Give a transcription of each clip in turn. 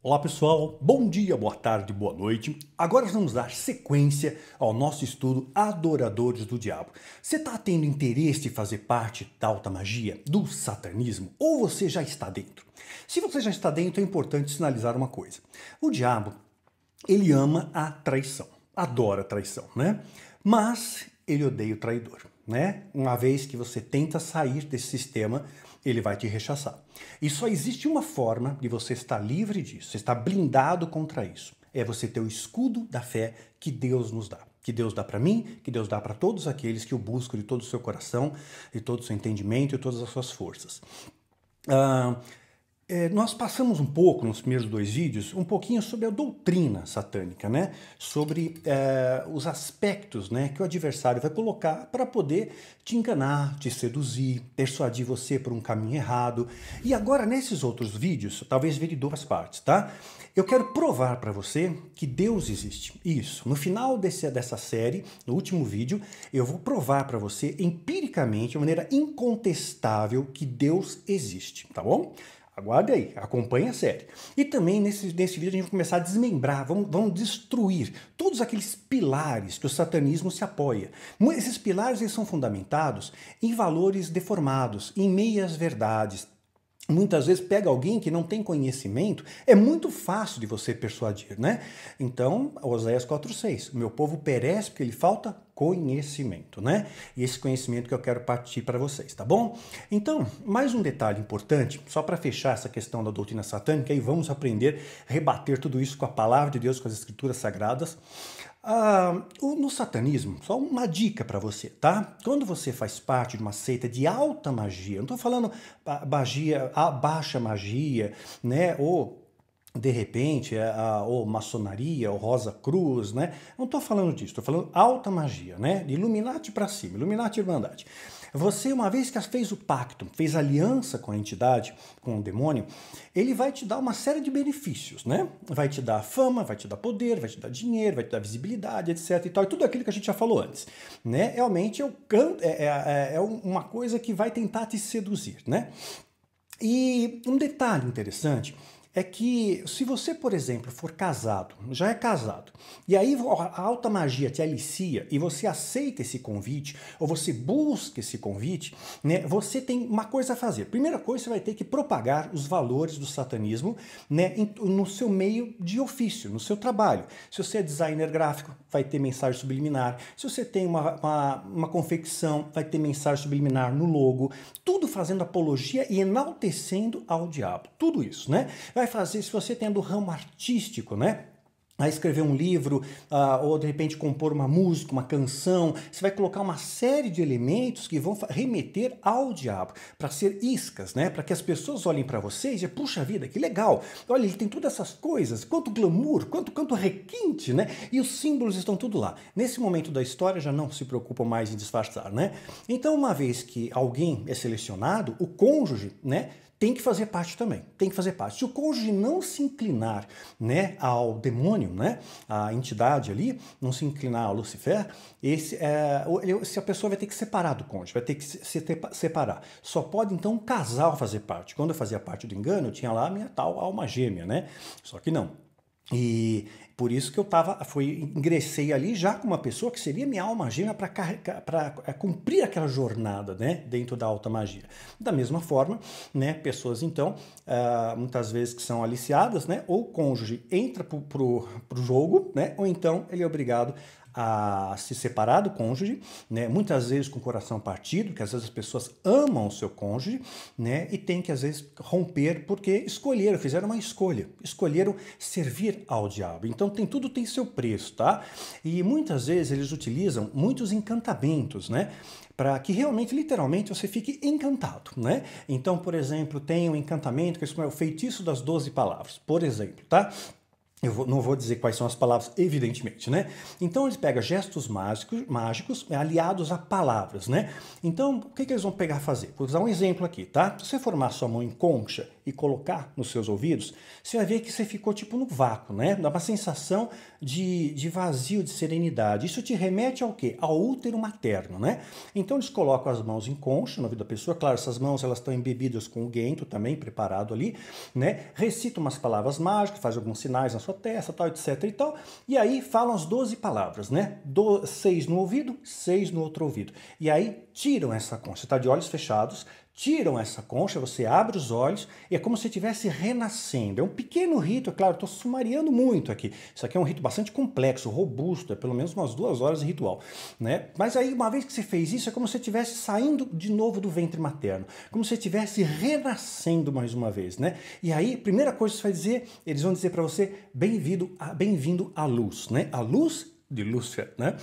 Olá pessoal, bom dia, boa tarde, boa noite. Agora vamos dar sequência ao nosso estudo Adoradores do Diabo. Você está tendo interesse em fazer parte da alta magia, do satanismo, ou você já está dentro? Se você já está dentro, é importante sinalizar uma coisa. O diabo, ele ama a traição, adora a traição, né? Mas ele odeia o traidor, né? Uma vez que você tenta sair desse sistema, ele vai te rechaçar. E só existe uma forma de você estar livre disso, você estar blindado contra isso. É você ter o escudo da fé que Deus nos dá. Que Deus dá para mim, que Deus dá para todos aqueles que o buscam de todo o seu coração, de todo o seu entendimento e todas as suas forças. Nós passamos um pouco, nos primeiros dois vídeos, um pouquinho sobre a doutrina satânica, né? Sobre os aspectos, né, que o adversário vai colocar para poder te enganar, te seduzir, persuadir você por um caminho errado. E agora, nesses outros vídeos, talvez vire duas partes, tá? Eu quero provar para você que Deus existe. Isso. No final dessa série, no último vídeo, eu vou provar para você empiricamente, de maneira incontestável, que Deus existe, tá bom? Aguarde aí, acompanhe a série. E também nesse vídeo a gente vai começar a desmembrar, vamos destruir todos aqueles pilares que o satanismo se apoia. Esses pilares eles são fundamentados em valores deformados, em meias verdades. Muitas vezes pega alguém que não tem conhecimento, é muito fácil de você persuadir, né? Então, Oséias 4:6, meu povo perece porque lhe falta conhecimento, né? E esse conhecimento que eu quero partir para vocês, tá bom? Então, mais um detalhe importante, só para fechar essa questão da doutrina satânica, e vamos aprender a rebater tudo isso com a palavra de Deus, com as escrituras sagradas. No satanismo, só uma dica para você, tá? Quando você faz parte de uma seita de alta magia, não estou falando magia, baixa magia, né? Ou de repente, ou maçonaria, ou Rosa Cruz, né? Não estou falando disso, estou falando alta magia, né? De Illuminati para cima, Illuminati Irmandade. Você, uma vez que fez o pacto, fez aliança com a entidade, com o demônio, ele vai te dar uma série de benefícios, né? Vai te dar fama, vai te dar poder, vai te dar dinheiro, vai te dar visibilidade, etc e tal, e tudo aquilo que a gente já falou antes, né? Realmente é uma coisa que vai tentar te seduzir, né? E um detalhe interessante é que se você, por exemplo, for casado, já é casado, e aí a alta magia te alicia e você aceita esse convite, ou você busca esse convite, né, você tem uma coisa a fazer. Primeira coisa, você vai ter que propagar os valores do satanismo, né, no seu meio de ofício, no seu trabalho. Se você é designer gráfico, vai ter mensagem subliminar. Se você tem uma confecção, vai ter mensagem subliminar no logo. Tudo fazendo apologia e enaltecendo ao diabo. Tudo isso, né? Vai fazer, se você tem do ramo artístico, né? A escrever um livro, ou de repente compor uma música, uma canção, você vai colocar uma série de elementos que vão remeter ao diabo, para ser iscas, né? Para que as pessoas olhem para você e dizem, puxa vida, que legal, olha, ele tem todas essas coisas, quanto glamour, quanto requinte, né? E os símbolos estão tudo lá. Nesse momento da história já não se preocupam mais em disfarçar, né? Então, uma vez que alguém é selecionado, o cônjuge, né? Tem que fazer parte também, tem que fazer parte. Se o cônjuge não se inclinar, né, ao demônio, né, à entidade ali, não se inclinar ao Lucifer, a pessoa vai ter que separar do cônjuge, vai ter que se separar. Só pode, então, um casal fazer parte. Quando eu fazia parte do engano, eu tinha lá a minha tal alma gêmea, né? Só que não. E por isso que eu ingressei ali já com uma pessoa que seria minha alma gêmea para cumprir aquela jornada, né, dentro da alta magia. Da mesma forma, né, pessoas então, muitas vezes que são aliciadas, né, ou o cônjuge entra pro jogo, né, ou então ele é obrigado a se separar do cônjuge, né? Muitas vezes com o coração partido, que às vezes as pessoas amam o seu cônjuge, né? E tem que às vezes romper porque fizeram uma escolha, escolheram servir ao diabo. Então tudo tem seu preço, tá? E muitas vezes eles utilizam muitos encantamentos, né? Para que realmente, literalmente, você fique encantado, né? Então, por exemplo, tem um encantamento que é o feitiço das 12 palavras, por exemplo, tá? Não vou dizer quais são as palavras, evidentemente, né? Então eles pegam gestos mágicos aliados a palavras, né? Então, o que eles vão pegar a fazer? Vou usar um exemplo aqui, tá? Se você formar sua mão em concha e colocar nos seus ouvidos, você vai ver que você ficou tipo no vácuo, né? Dá uma sensação de vazio, de serenidade. Isso te remete ao quê? Ao útero materno, né? Então eles colocam as mãos em concha no ouvido da pessoa, claro, essas mãos elas estão embebidas com o guento também preparado ali, né? Recita umas palavras mágicas, faz alguns sinais na sua testa, tal, etc e tal, e aí falam as 12 palavras, né? 6 no ouvido, 6 no outro ouvido. E aí tiram essa concha, você está de olhos fechados, tiram essa concha, você abre os olhos e é como se estivesse renascendo. É um pequeno rito, é claro, estou sumariando muito aqui. Isso aqui é um rito bastante complexo, robusto, é pelo menos umas 2 horas de ritual, né? Mas aí, uma vez que você fez isso, é como se você estivesse saindo de novo do ventre materno, como se você estivesse renascendo mais uma vez, né? E aí, primeira coisa que você vai dizer, eles vão dizer para você, bem-vindo à luz, né? A luz de Lúcifer, né?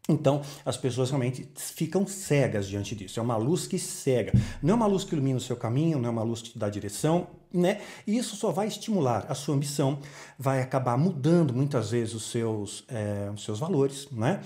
Então, as pessoas realmente ficam cegas diante disso. É uma luz que cega. Não é uma luz que ilumina o seu caminho, não é uma luz que te dá direção, né? E isso só vai estimular a sua ambição, vai acabar mudando muitas vezes os seus valores, né?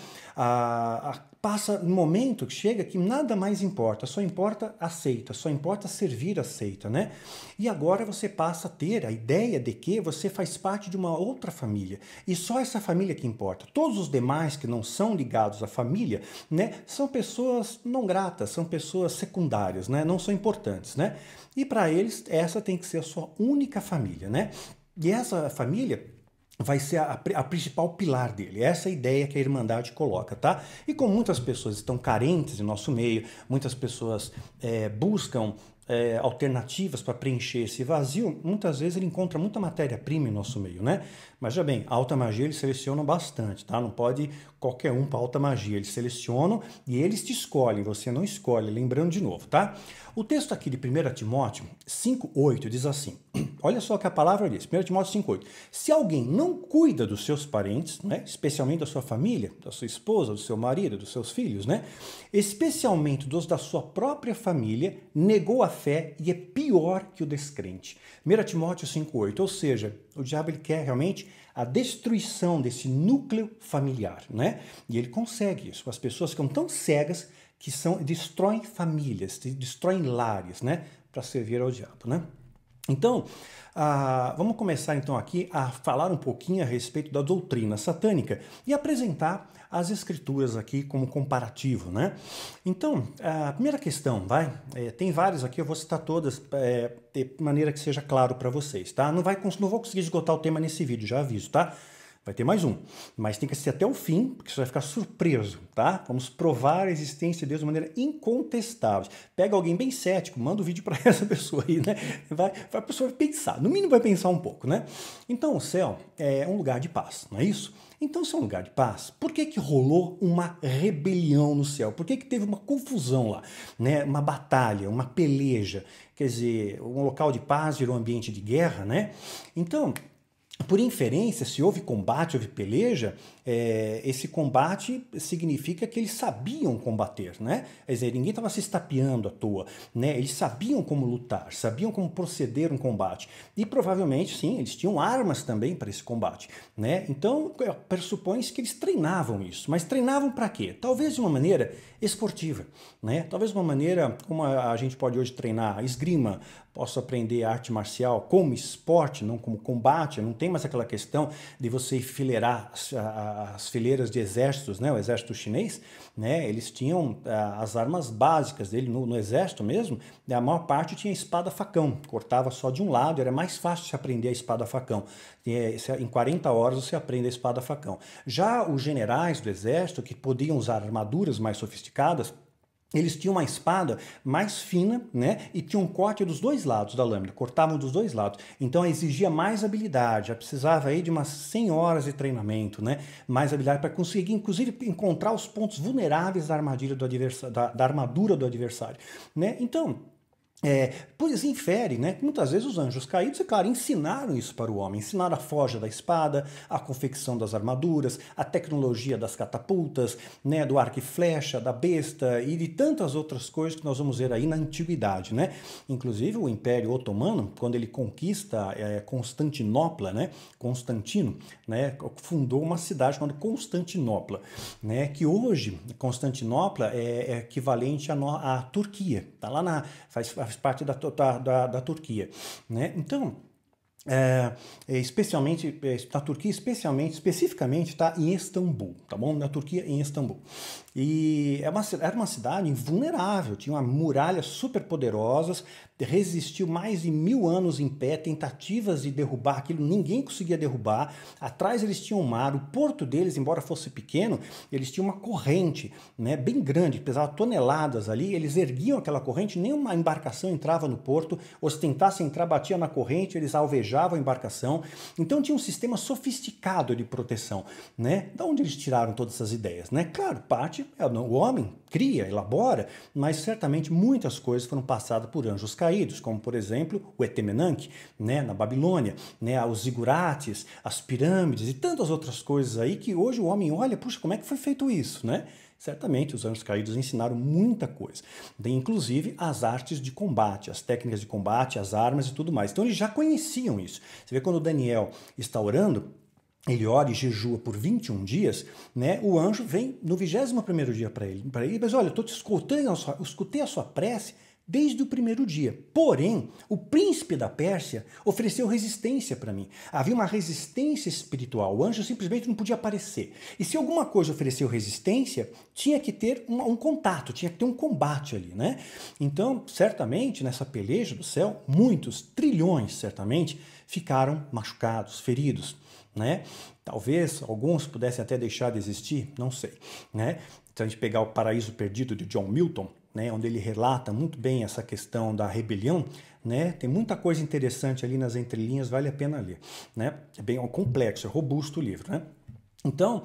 Passa um momento que chega que nada mais importa, só importa a seita, só importa servir a seita, né? E agora você passa a ter a ideia de que você faz parte de uma outra família e só essa família que importa. Todos os demais que não são ligados à família, né, são pessoas não gratas, são pessoas secundárias, né? Não são importantes, né? E para eles essa tem que ser a sua única família, né? E essa família vai ser a principal pilar dele. Essa é a ideia que a Irmandade coloca, tá? E como muitas pessoas estão carentes em nosso meio, muitas pessoas buscam alternativas para preencher esse vazio, muitas vezes ele encontra muita matéria-prima em nosso meio, né? Mas já bem, a alta magia eles selecionam bastante, tá? Não pode qualquer um para alta magia, eles selecionam e eles te escolhem, você não escolhe, lembrando de novo, tá? O texto aqui de 1 Timóteo 5,8 diz assim, olha só o que a palavra diz, 1 Timóteo 5,8, se alguém não cuida dos seus parentes, né, especialmente da sua família, da sua esposa, do seu marido, dos seus filhos, né, especialmente dos da sua própria família, negou a fé e é pior que o descrente. 1 Timóteo 5,8, ou seja, o diabo ele quer realmente a destruição desse núcleo familiar, né? E ele consegue isso. As pessoas ficam tão cegas que destroem famílias, destroem lares, né? Para servir ao diabo, né? Então, vamos começar então aqui a falar um pouquinho a respeito da doutrina satânica e apresentar as escrituras aqui como comparativo, né? Então, a primeira questão, tem várias aqui, eu vou citar todas de maneira que seja claro para vocês, tá? Não vou conseguir esgotar o tema nesse vídeo, já aviso, tá? Vai ter mais um, mas tem que ser até o fim, porque você vai ficar surpreso, tá? Vamos provar a existência de Deus de maneira incontestável. Pega alguém bem cético, manda o vídeo para essa pessoa aí, né? A pessoa pensar, no mínimo vai pensar um pouco, né? Então o céu é um lugar de paz, não é isso? Então, se é um lugar de paz, por que rolou uma rebelião no céu? Por que teve uma confusão lá? Né? Uma batalha, uma peleja? Quer dizer, um local de paz virou um ambiente de guerra, né? Então, por inferência, se houve combate, houve peleja, esse combate significa que eles sabiam combater, né? Quer dizer, ninguém estava se estapeando à toa, né? Eles sabiam como lutar, sabiam como proceder um combate. E provavelmente, sim, eles tinham armas também para esse combate, né? Então, pressupõe-se que eles treinavam isso. Mas treinavam para quê? Talvez de uma maneira esportiva, né? Talvez de uma maneira como a gente pode hoje treinar esgrima, posso aprender arte marcial como esporte, não como combate, não tem mais aquela questão de você enfileirar as fileiras de exércitos, né? O exército chinês, né? Eles tinham as armas básicas dele no exército mesmo, a maior parte tinha espada-facão, cortava só de um lado, era mais fácil de aprender a espada-facão. Em 40 horas você aprende a espada-facão. Já os generais do exército, que podiam usar armaduras mais sofisticadas, eles tinham uma espada mais fina, né? E tinham um corte dos dois lados da lâmina, cortavam dos dois lados. Então exigia mais habilidade, já precisava aí de umas 100 horas de treinamento, né? Mais habilidade para conseguir, inclusive, encontrar os pontos vulneráveis da armadilha do adversário, da armadura do adversário, né? Então, pois infere, né? Muitas vezes os anjos caídos, é claro, ensinaram isso para o homem, ensinaram a forja da espada, a confecção das armaduras, a tecnologia das catapultas, né? Do arco e flecha, da besta e de tantas outras coisas que nós vamos ver aí na antiguidade, né? Inclusive o Império Otomano, quando ele conquista Constantinopla, né? Constantino, né? Fundou uma cidade chamada Constantinopla, né? Que hoje Constantinopla é equivalente à Turquia, tá lá faz parte da Turquia, né? Então, especialmente na Turquia, especificamente está em Istambul, tá bom? Na Turquia, em Istambul. E era uma cidade invulnerável, tinha uma muralha super poderosas, resistiu mais de 1000 anos em pé, tentativas de derrubar aquilo, ninguém conseguia derrubar. Atrás eles tinham mar, o porto deles, embora fosse pequeno, eles tinham uma corrente, né, bem grande, pesava toneladas ali, eles erguiam aquela corrente, nenhuma embarcação entrava no porto, ou se tentasse entrar, batia na corrente, eles alvejavam a embarcação. Então tinha um sistema sofisticado de proteção, né? Da onde eles tiraram todas essas ideias, né? Claro, parte o homem cria, elabora, mas certamente muitas coisas foram passadas por anjos caídos, como por exemplo o Etemenanque, né, na Babilônia, né, os zigurates, as pirâmides e tantas outras coisas aí que hoje o homem olha, puxa, como é que foi feito isso, né? Certamente os anjos caídos ensinaram muita coisa, inclusive as artes de combate, as técnicas de combate, as armas e tudo mais. Então eles já conheciam isso. Você vê quando Daniel está orando, ele ora e jejua por 21 dias, né? O anjo vem no 21º dia para ele, mas olha, eu escutei a sua prece desde o primeiro dia. Porém, o príncipe da Pérsia ofereceu resistência para mim. Havia uma resistência espiritual. O anjo simplesmente não podia aparecer. E se alguma coisa ofereceu resistência, tinha que ter um contato, tinha que ter um combate ali, né? Então, certamente, nessa peleja do céu, muitos, trilhões, certamente, ficaram machucados, feridos, né? Talvez alguns pudessem até deixar de existir, não sei, né? Se a gente pegar o Paraíso Perdido de John Milton, né, onde ele relata muito bem essa questão da rebelião, né? Tem muita coisa interessante ali nas entrelinhas, vale a pena ler, né? É bem complexo, é robusto o livro, né? Então,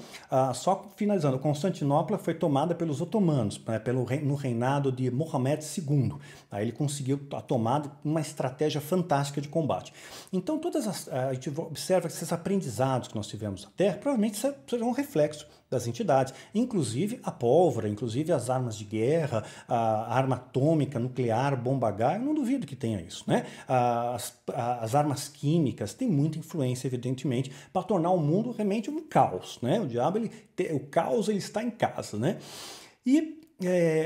só finalizando, Constantinopla foi tomada pelos otomanos, né, no reinado de Mohamed II. Aí ele conseguiu a tomada, uma estratégia fantástica de combate. Então, a gente observa que esses aprendizados que nós tivemos na Terra provavelmente serão um reflexo das entidades, inclusive a pólvora, inclusive as armas de guerra, a arma atômica, nuclear, bomba H, eu não duvido que tenha isso, né? As armas químicas têm muita influência, evidentemente, para tornar o mundo realmente um caos, né? O diabo, o caos, ele está em casa, né? E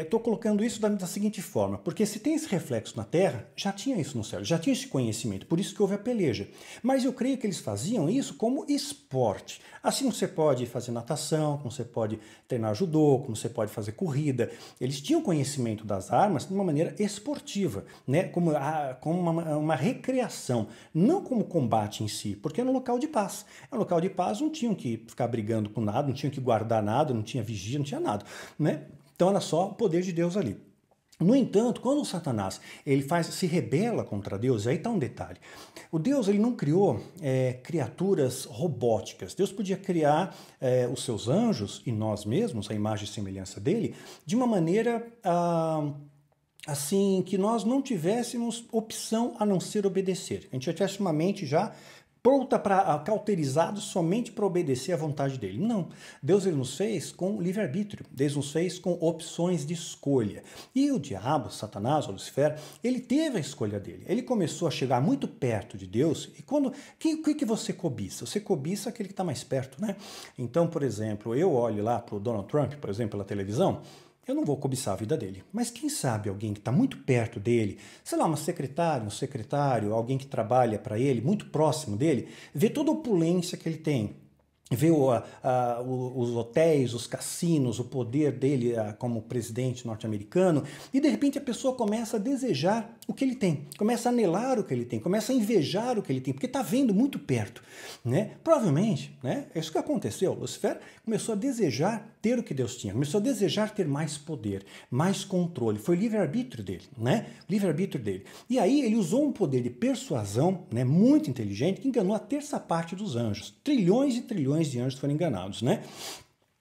estou colocando isso da seguinte forma, porque se tem esse reflexo na Terra, já tinha isso no céu, já tinha esse conhecimento, por isso que houve a peleja. Mas eu creio que eles faziam isso como esporte. Assim como você pode fazer natação, como você pode treinar judô, como você pode fazer corrida. Eles tinham conhecimento das armas de uma maneira esportiva, né? Como uma recreação, não como combate em si, porque era um local de paz. É um local de paz, não tinham que ficar brigando com nada, não tinham que guardar nada, não tinha vigia, não tinha nada, né? Então era só o poder de Deus ali. No entanto, quando o Satanás se rebela contra Deus, aí está um detalhe. O Deus ele não criou criaturas robóticas. Deus podia criar os seus anjos e nós mesmos, a imagem e semelhança dele, de uma maneira assim que nós não tivéssemos opção a não ser obedecer. A gente já tivesse uma mente já pronta para cauterizado somente para obedecer à vontade dele. Não. Deus ele nos fez com livre-arbítrio. Deus nos fez com opções de escolha. E o diabo, Satanás, Lucifer, ele teve a escolha dele. Ele começou a chegar muito perto de Deus. E quando... O que você cobiça? Você cobiça aquele que está mais perto, né? Então, por exemplo, eu olho lá para o Donald Trump, por exemplo, pela televisão, eu não vou cobiçar a vida dele, mas quem sabe alguém que está muito perto dele, sei lá, uma secretária, um secretário, alguém que trabalha para ele, muito próximo dele, vê toda a opulência que ele tem, vê os hotéis, os cassinos, o poder dele como presidente norte-americano, e de repente a pessoa começa a desejar o que ele tem, começa a anelar o que ele tem, começa a invejar o que ele tem, porque está vendo muito perto, né? Provavelmente, né? É isso que aconteceu. Lucifer começou a desejar ter o que Deus tinha, começou a desejar ter mais poder, mais controle. Foi o livre-arbítrio dele, né? Livre-arbítrio dele. E aí ele usou um poder de persuasão, né, muito inteligente, que enganou a terça parte dos anjos. Trilhões e trilhões de anjos foram enganados, né?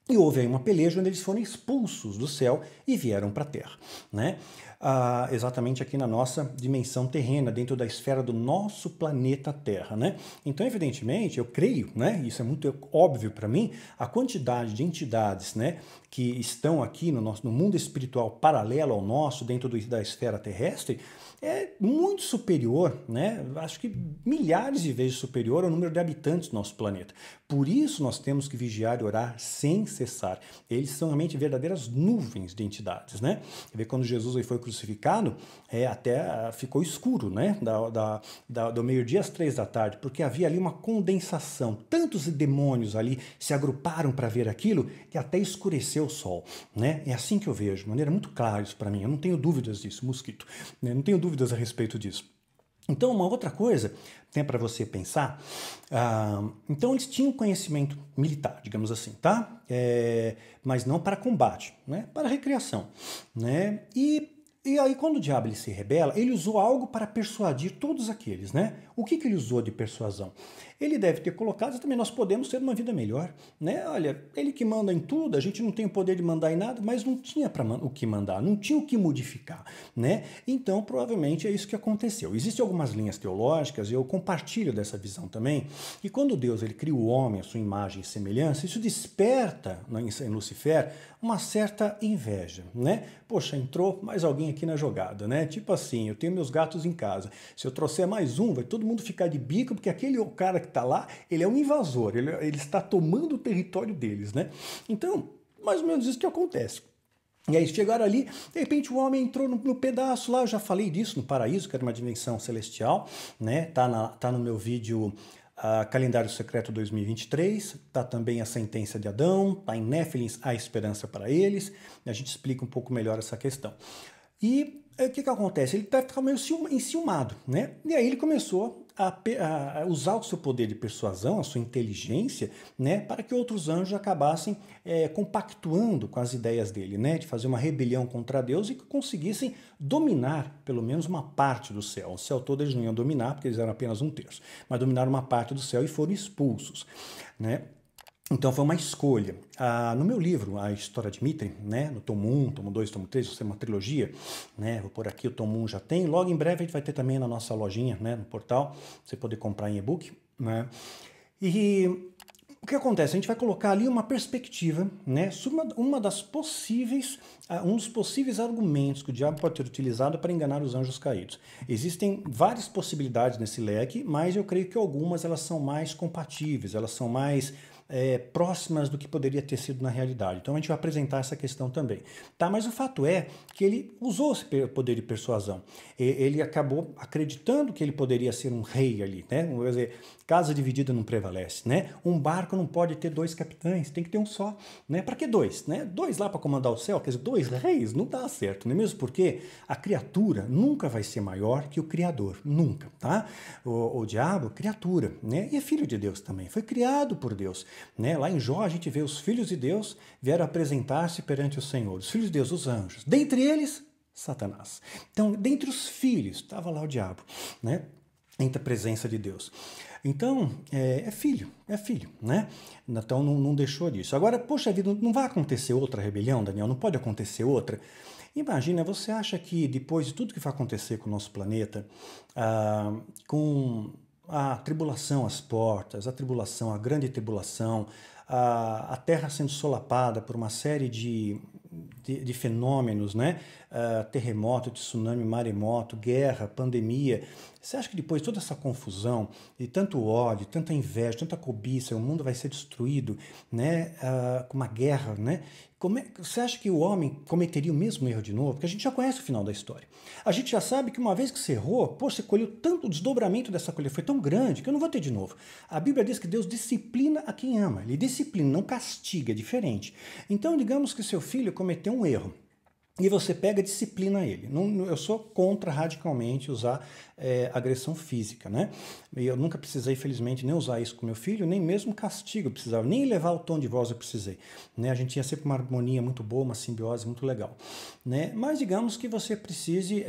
E houve aí uma peleja onde eles foram expulsos do céu e vieram para a Terra, né? Exatamente aqui na nossa dimensão terrena, dentro da esfera do nosso planeta Terra, né? Então, evidentemente, eu creio, né? Isso é muito óbvio para mim, a quantidade de entidades, né, que estão aqui no mundo espiritual paralelo ao nosso, dentro da esfera terrestre, é muito superior, né? Acho que milhares de vezes superior ao número de habitantes do nosso planeta. Por isso nós temos que vigiar e orar sem cessar. Eles são realmente verdadeiras nuvens de entidades, né? Você vê quando Jesus aí foi crucificado, até ficou escuro, né? Do meio-dia às 3 da tarde, porque havia ali uma condensação. Tantos demônios ali se agruparam para ver aquilo que até escureceu o sol, né? É assim que eu vejo, de maneira muito clara isso para mim. Eu não tenho dúvidas disso, mosquito, né? Não tenho dúvidas a respeito disso. Então, uma outra coisa tem para você pensar, então eles tinham conhecimento militar, digamos assim, tá? Mas não para combate, né? Para recreação, né? E aí, quando o diabo ele se rebela, ele usou algo para persuadir todos aqueles, né? O que ele usou de persuasão? Ele deve ter colocado, também nós podemos ter uma vida melhor, né? Olha, ele que manda em tudo, a gente não tem o poder de mandar em nada, mas não tinha o que mandar, não tinha o que modificar, né? Então, provavelmente é isso que aconteceu. Existem algumas linhas teológicas, e eu compartilho dessa visão também, que quando Deus ele cria o homem, a sua imagem e semelhança, isso desperta em Lucifer uma certa inveja, né? Poxa, entrou mais alguém aqui na jogada, né? Tipo assim, eu tenho meus gatos em casa, se eu trouxer mais um, vai todo mundo ficar de bico, porque aquele cara que está lá, ele é um invasor, ele está tomando o território deles, né? Então, mais ou menos isso que acontece. E aí chegaram ali, de repente o homem entrou no pedaço lá, eu já falei disso no paraíso, que era uma dimensão celestial, né? Tá no meu vídeo Calendário Secreto 2023, tá também a sentença de Adão, tá em Néfilim, a esperança para eles, a gente explica um pouco melhor essa questão. E o que acontece? Ele ficando meio enciumado, né? E aí ele começou a usar o seu poder de persuasão, a sua inteligência, né, para que outros anjos acabassem compactuando com as ideias dele, né, de fazer uma rebelião contra Deus e que conseguissem dominar pelo menos uma parte do céu. O céu todo eles não iam dominar, porque eles eram apenas um terço, mas dominaram uma parte do céu e foram expulsos, né? Então foi uma escolha. No meu livro, A História de Mitre, né, no tomo 1, tomo 2, tomo 3, isso é uma trilogia, né, vou por aqui, o tomo 1 já tem, logo em breve a gente vai ter também na nossa lojinha, né, no portal, você poder comprar em e-book, né, e o que acontece? A gente vai colocar ali uma perspectiva, né, sobre um dos possíveis argumentos que o diabo pode ter utilizado para enganar os anjos caídos. Existem várias possibilidades nesse leque, mas eu creio que algumas elas são mais compatíveis, elas são mais próximas do que poderia ter sido na realidade. Então a gente vai apresentar essa questão também. Tá? Mas o fato é que ele usou esse poder de persuasão. Ele acabou acreditando que ele poderia ser um rei ali, né? Quer dizer, casa dividida não prevalece, né? Um barco não pode ter dois capitães, tem que ter um só, né? Para que dois, né? Dois lá para comandar o céu, quer dizer, dois reis, não dá certo, né? Mesmo porque a criatura nunca vai ser maior que o Criador, nunca, tá? O diabo, criatura, né? E é filho de Deus também, foi criado por Deus. Né? Lá em Jó a gente vê os filhos de Deus vieram apresentar-se perante o Senhor. Os filhos de Deus, os anjos. Dentre eles, Satanás. Então, dentre os filhos, estava lá o diabo, né? Entre a presença de Deus. Então, é filho, né? Então, não deixou disso. Agora, poxa vida, não vai acontecer outra rebelião, Daniel? Não pode acontecer outra? Imagina, você acha que depois de tudo que vai acontecer com o nosso planeta, com a tribulação às portas, a tribulação, a grande tribulação, a Terra sendo solapada por uma série de fenômenos, né? Terremoto, tsunami, maremoto, guerra, pandemia. Você acha que depois de toda essa confusão, de tanto ódio, tanta inveja, tanta cobiça, o mundo vai ser destruído, né? Com uma guerra, né? Você acha que o homem cometeria o mesmo erro de novo? Porque a gente já conhece o final da história. A gente já sabe que uma vez que você errou, pô, você colheu tanto, o desdobramento dessa colheita foi tão grande que eu não vou ter de novo. A Bíblia diz que Deus disciplina a quem ama. Ele disciplina, não castiga, é diferente. Então, digamos que seu filho cometeu um erro. E você pega e disciplina ele. Eu sou contra radicalmente usar agressão física, né? E eu nunca precisei, felizmente, nem usar isso com meu filho, nem mesmo castigo eu precisava, nem levar o tom de voz eu precisei. Né? A gente tinha sempre uma harmonia muito boa, uma simbiose muito legal. Né? Mas digamos que você precise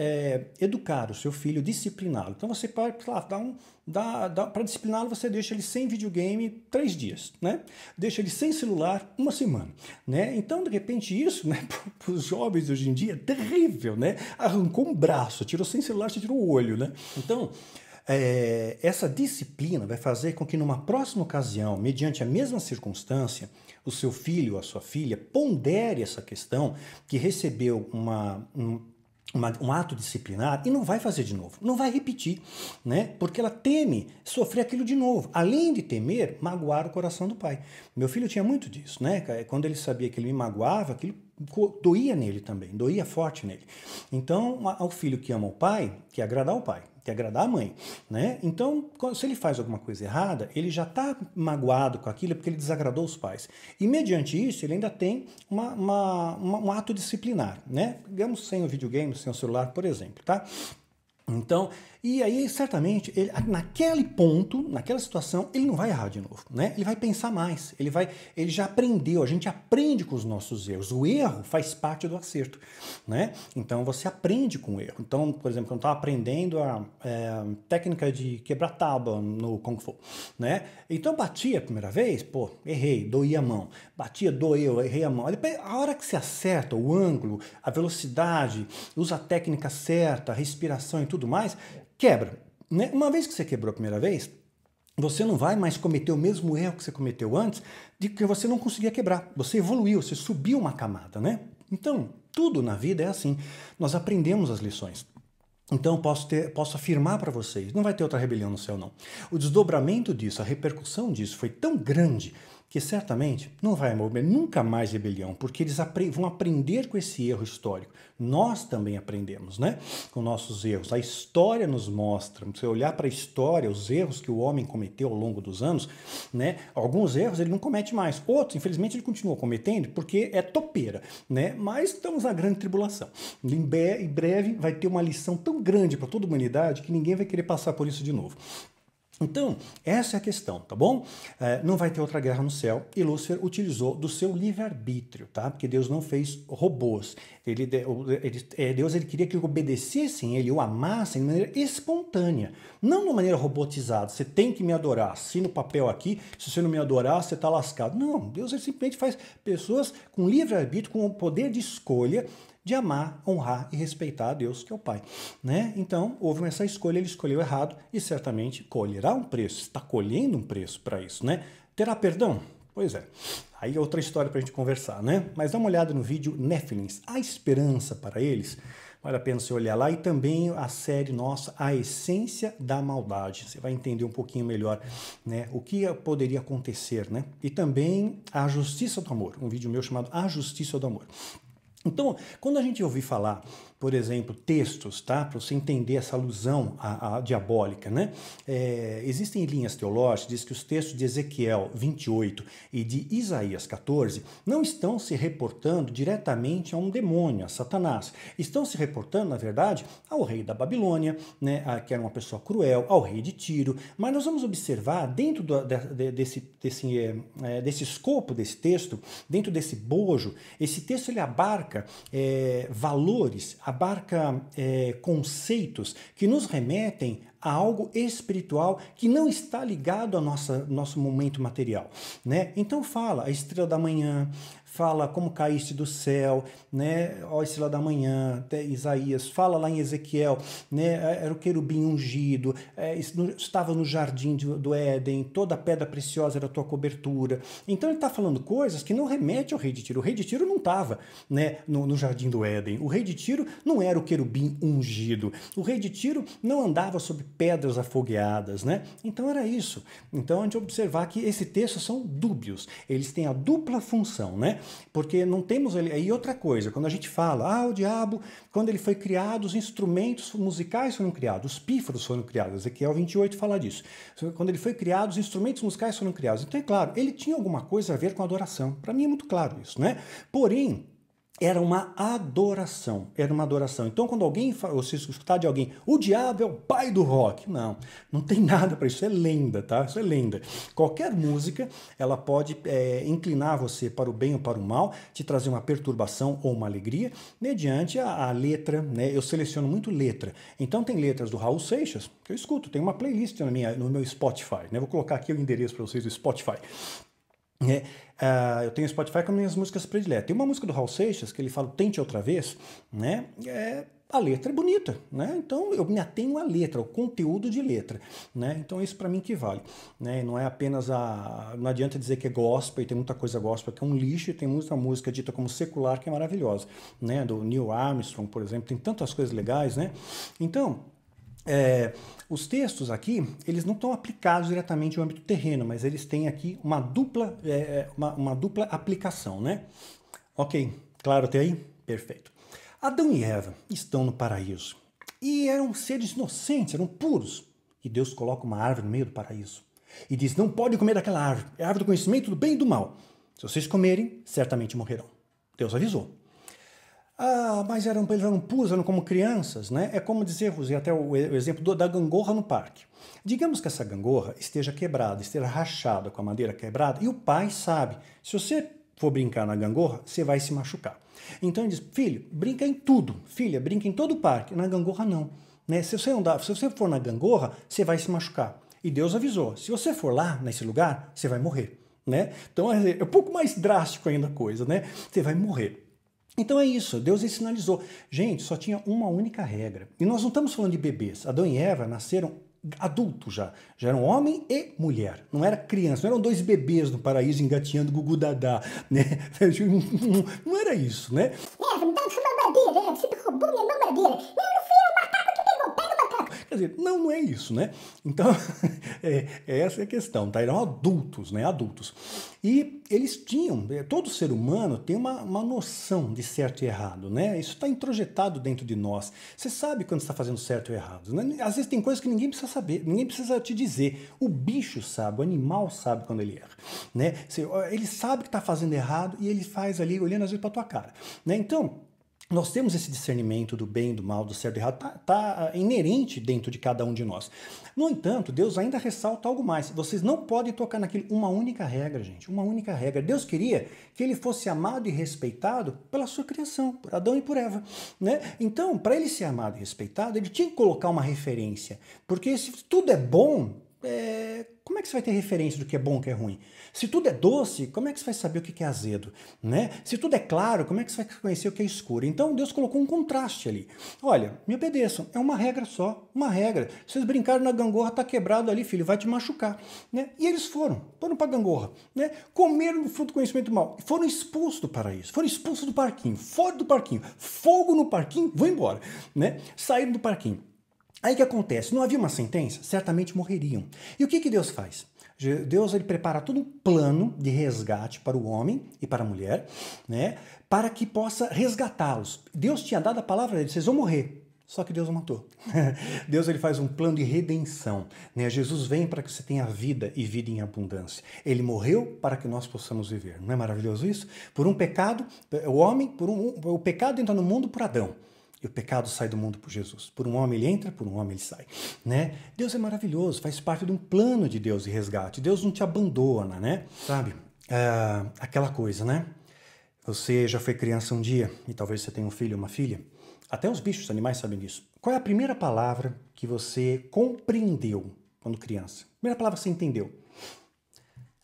educar o seu filho, discipliná-lo. Então você pode, para discipliná-lo, você deixa ele sem videogame 3 dias, né? Deixa ele sem celular 1 semana. Né? Então, de repente, isso, né, para os jovens hoje em dia, é terrível, né? Arrancou um braço, tirou sem celular, você tirou o olho, né? Então, essa disciplina vai fazer com que numa próxima ocasião, mediante a mesma circunstância, o seu filho ou a sua filha pondere essa questão que recebeu um ato disciplinar e não vai fazer de novo, não vai repetir, né? Porque ela teme sofrer aquilo de novo, além de temer magoar o coração do pai. Meu filho tinha muito disso, né? Quando ele sabia que ele me magoava, aquilo doía nele também, doía forte nele. Então, ao filho que ama o pai, quer agradar o pai, quer agradar a mãe, né? Então, se ele faz alguma coisa errada, ele já está magoado com aquilo porque ele desagradou os pais. E, mediante isso, ele ainda tem um ato disciplinar, né? Digamos, sem o videogame, sem o celular, por exemplo, tá? Então, e aí certamente, naquele ponto, naquela situação, ele não vai errar de novo, né? Ele vai pensar mais, ele já aprendeu, a gente aprende com os nossos erros. O erro faz parte do acerto, né? Então, você aprende com o erro. Então, por exemplo, quando eu estava aprendendo a técnica de quebrar tábua no Kung Fu, né? Então, batia a primeira vez, pô, errei, doía a mão. Batia, doeu, errei a mão. A hora que você acerta o ângulo, a velocidade, usa a técnica certa, a respiração e tudo mais, quebra, né? Uma vez que você quebrou a primeira vez, você não vai mais cometer o mesmo erro que você cometeu antes, de que você não conseguia quebrar. Você evoluiu, você subiu uma camada, né? Então, tudo na vida é assim. Nós aprendemos as lições. Então, posso afirmar para vocês, não vai ter outra rebelião no céu, não. O desdobramento disso, a repercussão disso foi tão grande que certamente não vai haver nunca mais rebelião, porque eles vão aprender com esse erro histórico. Nós também aprendemos, né? Com nossos erros. A história nos mostra, se você olhar para a história, os erros que o homem cometeu ao longo dos anos, né? Alguns erros ele não comete mais, outros, infelizmente, ele continua cometendo porque é topeira, né? Mas estamos na grande tribulação. Em breve vai ter uma lição tão grande para toda a humanidade que ninguém vai querer passar por isso de novo. Então, essa é a questão, tá bom? Não vai ter outra guerra no céu e Lúcifer utilizou do seu livre-arbítrio, tá? Porque Deus não fez robôs. Deus queria que obedecessem ele, o amassem de maneira espontânea, não de maneira robotizada. Você tem que me adorar, assina o papel aqui, se você não me adorar, você está lascado. Não, Deus simplesmente faz pessoas com livre-arbítrio, com o poder de escolha, de amar, honrar e respeitar a Deus, que é o Pai, né? Então, houve essa escolha, ele escolheu errado e certamente colherá um preço, está colhendo um preço para isso, né? Terá perdão? Pois é. Aí é outra história para a gente conversar, né? Mas dá uma olhada no vídeo Néfilins, a esperança para eles. Vale a pena você olhar lá, e também a série nossa, A Essência da Maldade. Você vai entender um pouquinho melhor, né, o que poderia acontecer, né? E também A Justiça do Amor, um vídeo meu chamado A Justiça do Amor. Então, quando a gente ouvir falar, por exemplo, textos, tá? Para você entender essa alusão à diabólica, né? Existem linhas teológicas que dizem que os textos de Ezequiel 28 e de Isaías 14 não estão se reportando diretamente a um demônio, a Satanás. Estão se reportando, na verdade, ao rei da Babilônia, né? Que era uma pessoa cruel, ao rei de Tiro. Mas nós vamos observar, dentro desse escopo desse texto, dentro desse bojo, esse texto ele abarca valores, abarca conceitos que nos remetem a algo espiritual que não está ligado ao nosso momento material, né? Então fala a estrela da manhã, fala como caíste do céu, né? Ó, estrela da manhã, Isaías, fala lá em Ezequiel, né? Era o querubim ungido, estava no jardim do Éden, toda a pedra preciosa era a tua cobertura. Então ele está falando coisas que não remetem ao rei de Tiro. O rei de Tiro não estava, né, no jardim do Éden. O rei de Tiro não era o querubim ungido. O rei de Tiro não andava sobre pedras afogueadas, né? Então era isso. Então a gente observar que esses textos são dúbios. Eles têm a dupla função, né? Porque não temos ali. E outra coisa, quando a gente fala, o diabo, quando ele foi criado, os instrumentos musicais foram criados, os pífaros foram criados. Ezequiel 28 fala disso. Quando ele foi criado, os instrumentos musicais foram criados. Então é claro, ele tinha alguma coisa a ver com a adoração. Para mim é muito claro isso, né? Porém, era uma adoração, era uma adoração. Então, quando alguém, você escutar de alguém, o diabo é o pai do rock. Não, não tem nada para isso, é lenda, tá? Isso é lenda. Qualquer música, ela pode inclinar você para o bem ou para o mal, te trazer uma perturbação ou uma alegria, mediante a letra, né? Eu seleciono muito letra. Então, tem letras do Raul Seixas, que eu escuto, tem uma playlist no meu Spotify, né? Vou colocar aqui o endereço para vocês do Spotify. Eu tenho Spotify com minhas músicas prediletas. Tem uma música do Raul Seixas que ele fala Tente Outra Vez, né? a letra é bonita, né? Então eu me atenho à letra, ao conteúdo de letra, né? Então isso para mim que vale, né? Não é apenas não adianta dizer que é gospel e tem muita coisa gospel que é um lixo, e tem muita música dita como secular que é maravilhosa, né? Do Neil Armstrong, por exemplo, tem tantas coisas legais, né? Então os textos aqui, eles não estão aplicados diretamente no âmbito terreno, mas eles têm aqui uma dupla, uma dupla aplicação, né? Ok, claro até aí? Perfeito. Adão e Eva estão no paraíso e eram seres inocentes, eram puros. E Deus coloca uma árvore no meio do paraíso e diz, não pode comer daquela árvore, é a árvore do conhecimento do bem e do mal. Se vocês comerem, certamente morrerão. Deus avisou. Mas eles eram puros, eram como crianças, né? É como dizer, vou usar até o exemplo da gangorra no parque. Digamos que essa gangorra esteja quebrada, esteja rachada com a madeira quebrada, e o pai sabe, se você for brincar na gangorra, você vai se machucar. Então ele diz, filho, brinca em tudo, filha, brinca em todo o parque, na gangorra não. Né? Se você for na gangorra, você vai se machucar. E Deus avisou, se você for lá, nesse lugar, você vai morrer. Né? Então é um pouco mais drástico ainda a coisa, né? Você vai morrer. Então é isso, Deus sinalizou. Gente, só tinha uma única regra. E nós não estamos falando de bebês. Adão e Eva nasceram adultos já. Já eram homem e mulher. Não era criança, não eram dois bebês no paraíso engateando gugu dadá, né? Não era isso, né? Eva, me dá uma mamadeira, você roubou minha mamadeira. Não fui eu, o macaco que pegou, pega o macaco. Quer dizer, não é isso, né? Então, essa é a questão, tá? Eram adultos, né? Adultos. E eles tinham, todo ser humano tem uma noção de certo e errado, né? Isso está introjetado dentro de nós. Você sabe quando está fazendo certo ou errado, né? Às vezes tem coisas que ninguém precisa saber, ninguém precisa te dizer. O bicho sabe, o animal sabe quando ele erra, né? Ele sabe que está fazendo errado e ele faz ali, olhando às vezes para tua cara, né? Então, nós temos esse discernimento do bem, do mal, do certo e errado, tá inerente dentro de cada um de nós. No entanto, Deus ainda ressalta algo mais. Vocês não podem tocar naquilo. Uma única regra, gente. Uma única regra. Deus queria que ele fosse amado e respeitado pela sua criação, por Adão e por Eva. Né? Então, para ele ser amado e respeitado, ele tinha que colocar uma referência. Porque se tudo é bom, como é que você vai ter referência do que é bom e o que é ruim? Se tudo é doce, como é que você vai saber o que é azedo? Né? Se tudo é claro, como é que você vai conhecer o que é escuro? Então Deus colocou um contraste ali. Olha, me obedeçam, é uma regra só, uma regra. Vocês brincaram na gangorra, tá quebrado ali, filho, vai te machucar. Né? E eles foram para a gangorra, né? Comeram o fruto do conhecimento do mal, foram expulsos do paraíso, foram expulsos do parquinho, fora do parquinho, fogo no parquinho, vão embora. Né? Saíram do parquinho. Aí o que acontece? Não havia uma sentença? Certamente morreriam. E o que Deus faz? Deus ele prepara todo um plano de resgate para o homem e para a mulher, né, para que possa resgatá-los. Deus tinha dado a palavra dele, vocês vão morrer. Só que Deus o matou. Deus ele faz um plano de redenção. Né? Jesus vem para que você tenha vida e vida em abundância. Ele morreu para que nós possamos viver. Não é maravilhoso isso? Por um pecado, o pecado entra no mundo por Adão. E o pecado sai do mundo por Jesus. Por um homem ele entra, por um homem ele sai. Né? Deus é maravilhoso, faz parte de um plano de Deus de resgate. Deus não te abandona, né? Sabe? Aquela coisa, né? Você já foi criança um dia e talvez você tenha um filho ou uma filha. Até os bichos, os animais sabem disso. Qual é a primeira palavra que você compreendeu quando criança? Primeira palavra que você entendeu?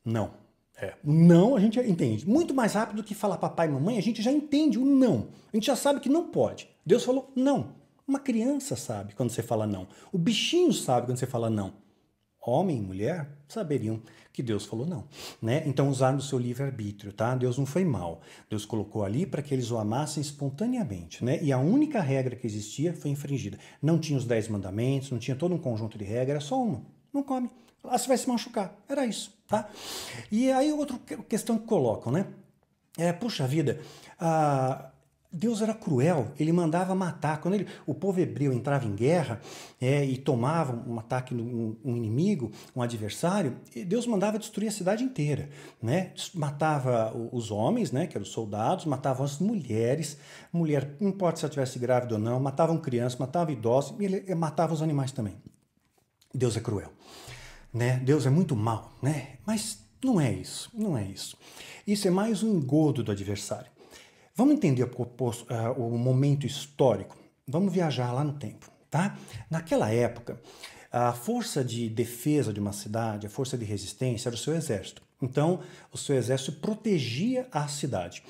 Não. O não a gente entende. Muito mais rápido do que falar papai e mamãe, a gente já entende o não. A gente já sabe que não pode. Deus falou não. Uma criança sabe quando você fala não. O bichinho sabe quando você fala não. Homem e mulher saberiam que Deus falou não. Né? Então usaram o seu livre-arbítrio, tá? Deus não foi mal. Deus colocou ali para que eles o amassem espontaneamente. Né? E a única regra que existia foi infringida. Não tinha os 10 mandamentos, não tinha todo um conjunto de regras, era só uma. Não come. Lá você vai se machucar. Era isso, tá? E aí outra questão que colocam, né? Puxa vida, Deus era cruel, ele mandava matar. Quando o povo hebreu entrava em guerra e tomava um ataque um inimigo, um adversário, Deus mandava destruir a cidade inteira. Né? Matava os homens, né, que eram os soldados, matava as mulheres, mulher, não importa se ela estivesse grávida ou não, matavam crianças, matavam idosos, e ele matava os animais também. Deus é cruel. Né? Deus é muito mau, né? Mas não é isso, não é isso. Isso é mais um engodo do adversário. Vamos entender o momento histórico. Vamos viajar lá no tempo, tá? Naquela época, a força de defesa de uma cidade, a força de resistência era o seu exército. Então, o seu exército protegia a cidade,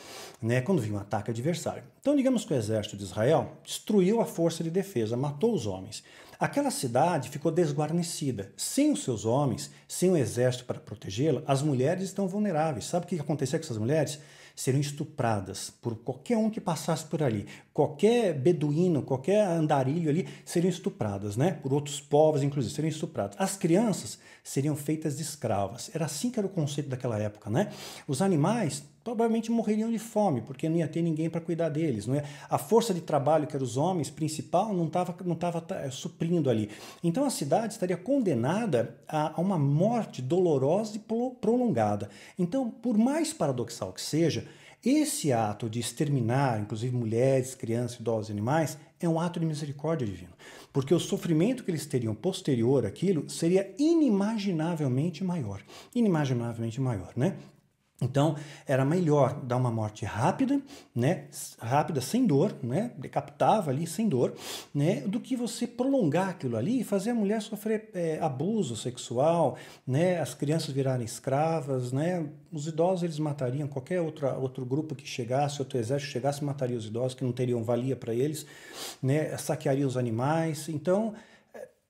né, quando vinha um ataque adversário. Então, digamos que o exército de Israel destruiu a força de defesa, matou os homens. Aquela cidade ficou desguarnecida. Sem os seus homens, sem o exército para protegê-la, as mulheres estão vulneráveis. Sabe o que acontecia com essas mulheres? Seriam estupradas por qualquer um que passasse por ali. Qualquer beduíno, qualquer andarilho ali, seriam estupradas, né? Por outros povos, inclusive, seriam estupradas. As crianças seriam feitas de escravas. Era assim que era o conceito daquela época, né? Os animais provavelmente morreriam de fome, porque não ia ter ninguém para cuidar deles. Não ia... A força de trabalho, que eram os homens, principal, não estava suprindo ali. Então a cidade estaria condenada a uma morte dolorosa e prolongada. Então, por mais paradoxal que seja, esse ato de exterminar, inclusive mulheres, crianças, idosos e animais, é um ato de misericórdia divina. Porque o sofrimento que eles teriam posterior àquilo seria inimaginavelmente maior. Inimaginavelmente maior, né? Então, era melhor dar uma morte rápida, né? Rápida, sem dor, né? Decapitava ali, sem dor, né? Do que você prolongar aquilo ali e fazer a mulher sofrer abuso sexual, né? As crianças virarem escravas, né? Os idosos, eles matariam qualquer outro grupo que chegasse, outro exército chegasse, mataria os idosos, que não teriam valia para eles, né? Saquearia os animais. Então,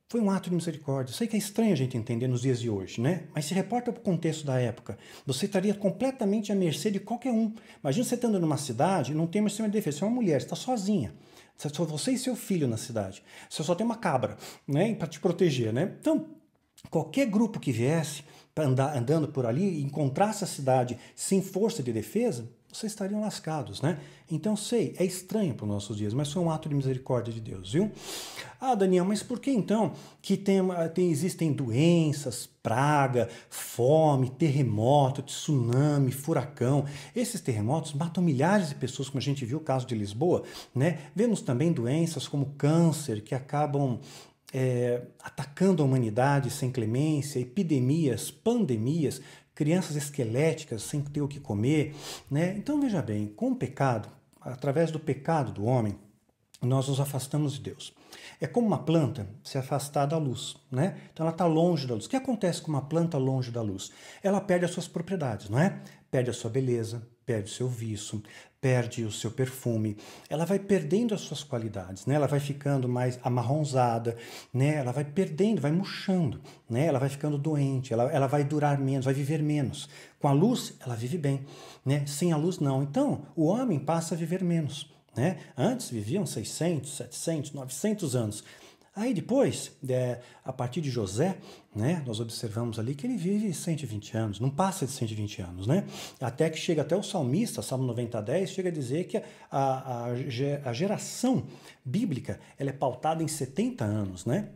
foi um ato de misericórdia. Sei que é estranho a gente entender nos dias de hoje, né? Mas se reporta para o contexto da época. Você estaria completamente à mercê de qualquer um. Imagina você estando numa cidade, não tem mais sistema de defesa. Você é uma mulher, você está sozinha. Só você e seu filho na cidade. Você só tem uma cabra, né? Para te proteger, né? Então, qualquer grupo que viesse andando por ali e encontrasse a cidade sem força de defesa, vocês estariam lascados, né? Então, sei, é estranho para os nossos dias, mas foi um ato de misericórdia de Deus, viu? Ah, Daniel, mas por que então que existem doenças, praga, fome, terremoto, tsunami, furacão? Esses terremotos matam milhares de pessoas, como a gente viu o caso de Lisboa, né? Vemos também doenças como câncer, que acabam atacando a humanidade sem clemência, epidemias, pandemias, crianças esqueléticas sem ter o que comer, né? Então veja bem, com o pecado, através do pecado do homem, nós nos afastamos de Deus. É como uma planta se afastar da luz, né? Então ela está longe da luz. O que acontece com uma planta longe da luz? Ela perde as suas propriedades, não é? Perde a sua beleza, perde o seu viço, perde o seu perfume, ela vai perdendo as suas qualidades, né? Ela vai ficando mais amarronzada, né? Ela vai perdendo, vai murchando, né? Ela vai ficando doente, ela vai durar menos, vai viver menos. Com a luz, ela vive bem, né? Sem a luz, não. Então, o homem passa a viver menos, né? Antes viviam 600, 700, 900 anos. Aí depois, a partir de José, né, nós observamos ali que ele vive 120 anos, não passa de 120 anos, né? Até que chega até o salmista, Salmo 90:10, chega a dizer que a geração bíblica ela é pautada em 70 anos, né?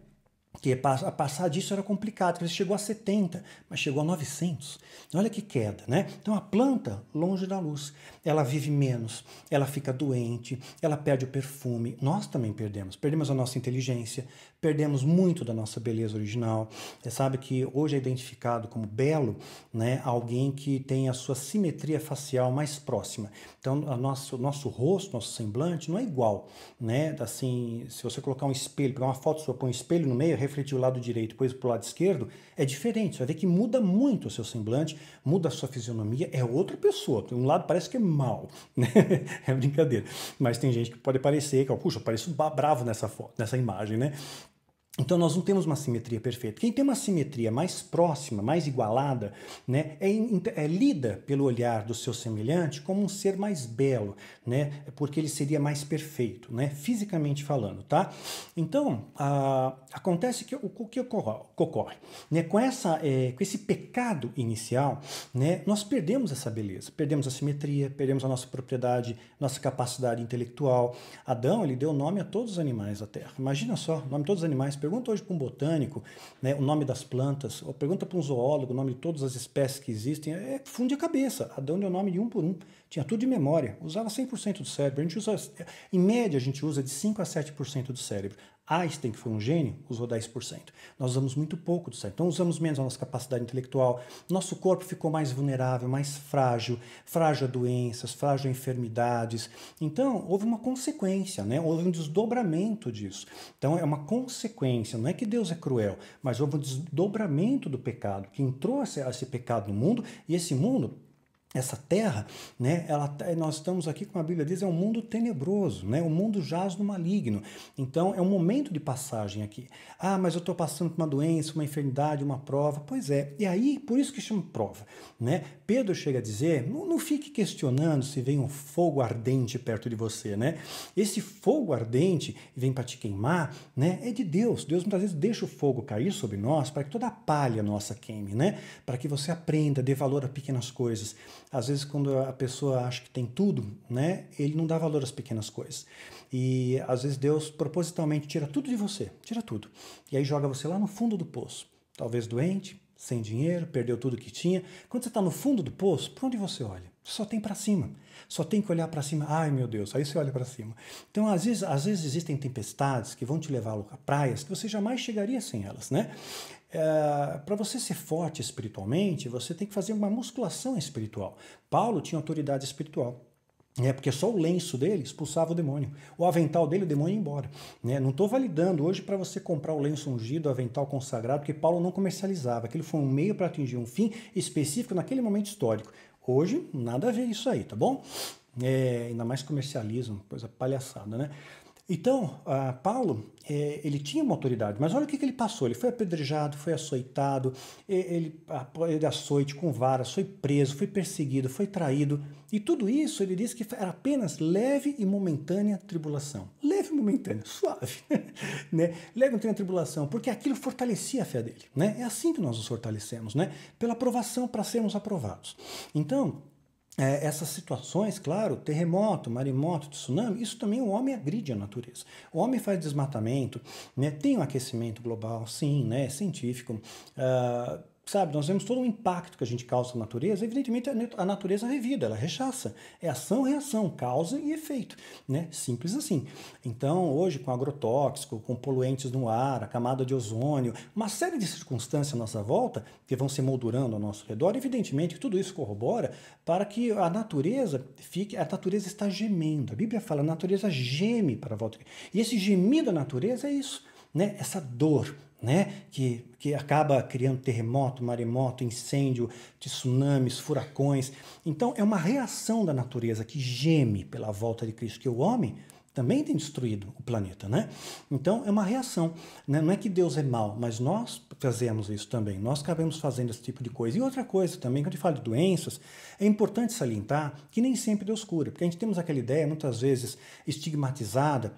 Que a passar disso era complicado, porque ele chegou a 70, mas chegou a 900. Olha que queda, né? Então a planta, longe da luz, ela vive menos, ela fica doente, ela perde o perfume. Nós também perdemos a nossa inteligência, perdemos muito da nossa beleza original. Você sabe que hoje é identificado como belo, né, alguém que tem a sua simetria facial mais próxima. Então o nosso rosto, nosso semblante não é igual, né? Assim, se você colocar um espelho, pegar uma foto sua, pôr um espelho no meio, refletir o lado direito, depois para o lado esquerdo, é diferente. Você vai ver que muda muito o seu semblante, muda a sua fisionomia, é outra pessoa. Um lado parece que é mal, né? É brincadeira. Mas tem gente que pode parecer, que, puxa, eu pareço bravo nessa foto, nessa imagem, né? Então, nós não temos uma simetria perfeita. Quem tem uma simetria mais próxima, mais igualada, né, lida pelo olhar do seu semelhante como um ser mais belo, né, porque ele seria mais perfeito, né, fisicamente falando, tá? Então, acontece que o que ocorre, né, com esse pecado inicial, né, nós perdemos essa beleza, perdemos a simetria, perdemos a nossa propriedade, nossa capacidade intelectual. Adão, ele deu nome a todos os animais da terra. Imagina só, o nome de todos os animais. Pergunta hoje para um botânico, né, o nome das plantas, ou pergunta para um zoólogo o nome de todas as espécies que existem, funde a cabeça. Adão deu nome de um por um, tinha tudo de memória, usava 100% do cérebro. A gente usa, em média, a gente usa de 5 a 7% do cérebro. Einstein, que foi um gênio, usou 10%. Nós usamos muito pouco do cérebro. Então usamos menos a nossa capacidade intelectual. Nosso corpo ficou mais vulnerável, mais frágil, frágil a doenças, frágil a enfermidades. Então houve uma consequência, né? Houve um desdobramento disso. Então é uma consequência. Não é que Deus é cruel, mas houve um desdobramento do pecado, que entrou esse pecado no mundo, e esse mundo, essa terra, né, nós estamos aqui, como a Bíblia diz, é um mundo tenebroso, né, o mundo jaz no maligno. Então, é um momento de passagem aqui. Ah, mas eu estou passando por uma doença, uma enfermidade, uma prova. Pois é, e aí, por isso que chama prova, né? Pedro chega a dizer, não fique questionando se vem um fogo ardente perto de você, né? Esse fogo ardente vem para te queimar, né, é de Deus. Deus muitas vezes deixa o fogo cair sobre nós para que toda a palha nossa queime, né? Para que você aprenda, dê valor a pequenas coisas. Às vezes, quando a pessoa acha que tem tudo, né, ele não dá valor às pequenas coisas. E às vezes Deus propositalmente tira tudo de você, tira tudo. E aí joga você lá no fundo do poço. Talvez doente, sem dinheiro, perdeu tudo que tinha. Quando você está no fundo do poço, para onde você olha? Só tem para cima. Só tem que olhar para cima. Ai, meu Deus, aí você olha para cima. Então, às vezes existem tempestades que vão te levar a praias que você jamais chegaria sem elas, né? Para você ser forte espiritualmente, você tem que fazer uma musculação espiritual. Paulo tinha autoridade espiritual. Porque só o lenço dele expulsava o demônio. O avental dele, o demônio ia embora. Né? Não estou validando hoje para você comprar o lenço ungido, o avental consagrado, porque Paulo não comercializava. Aquilo foi um meio para atingir um fim específico naquele momento histórico. Hoje, nada a ver isso aí, tá bom? Ainda mais comercialismo, coisa palhaçada, né? Então, Paulo, ele tinha uma autoridade, mas olha o que ele passou. Ele foi apedrejado, foi açoitado, ele açoite com varas, foi preso, foi perseguido, foi traído. E tudo isso, ele disse que era apenas leve e momentânea tribulação. Leve e momentânea, suave. Né? Leve e momentânea tribulação, porque aquilo fortalecia a fé dele. Né? É assim que nós nos fortalecemos, né? Pela aprovação para sermos aprovados. Então, essas situações, claro, terremoto, maremoto, tsunami, isso também o homem agride a natureza. O homem faz desmatamento, né? Tem um aquecimento global, sim, né? É científico. Sabe, nós vemos todo o impacto que a gente causa na natureza. Evidentemente, a natureza revida, ela rechaça. É ação, reação, causa e efeito, né? Simples assim. Então, hoje, com agrotóxico, com poluentes no ar, a camada de ozônio, uma série de circunstâncias à nossa volta que vão se moldurando ao nosso redor, evidentemente, tudo isso corrobora para que a natureza está gemendo. A Bíblia fala, a natureza geme para a volta. E esse gemido da natureza é isso, né? Essa dor, né? Que acaba criando terremoto, maremoto, incêndio, tsunamis, furacões. Então, é uma reação da natureza que geme pela volta de Cristo, que o homem também tem destruído o planeta, né? Então, é uma reação. Né? Não é que Deus é mau, mas nós fazemos isso também. Nós acabamos fazendo esse tipo de coisa. E outra coisa também, quando a gente fala de doenças, é importante salientar que nem sempre Deus cura. Porque a gente temos aquela ideia, muitas vezes, estigmatizada,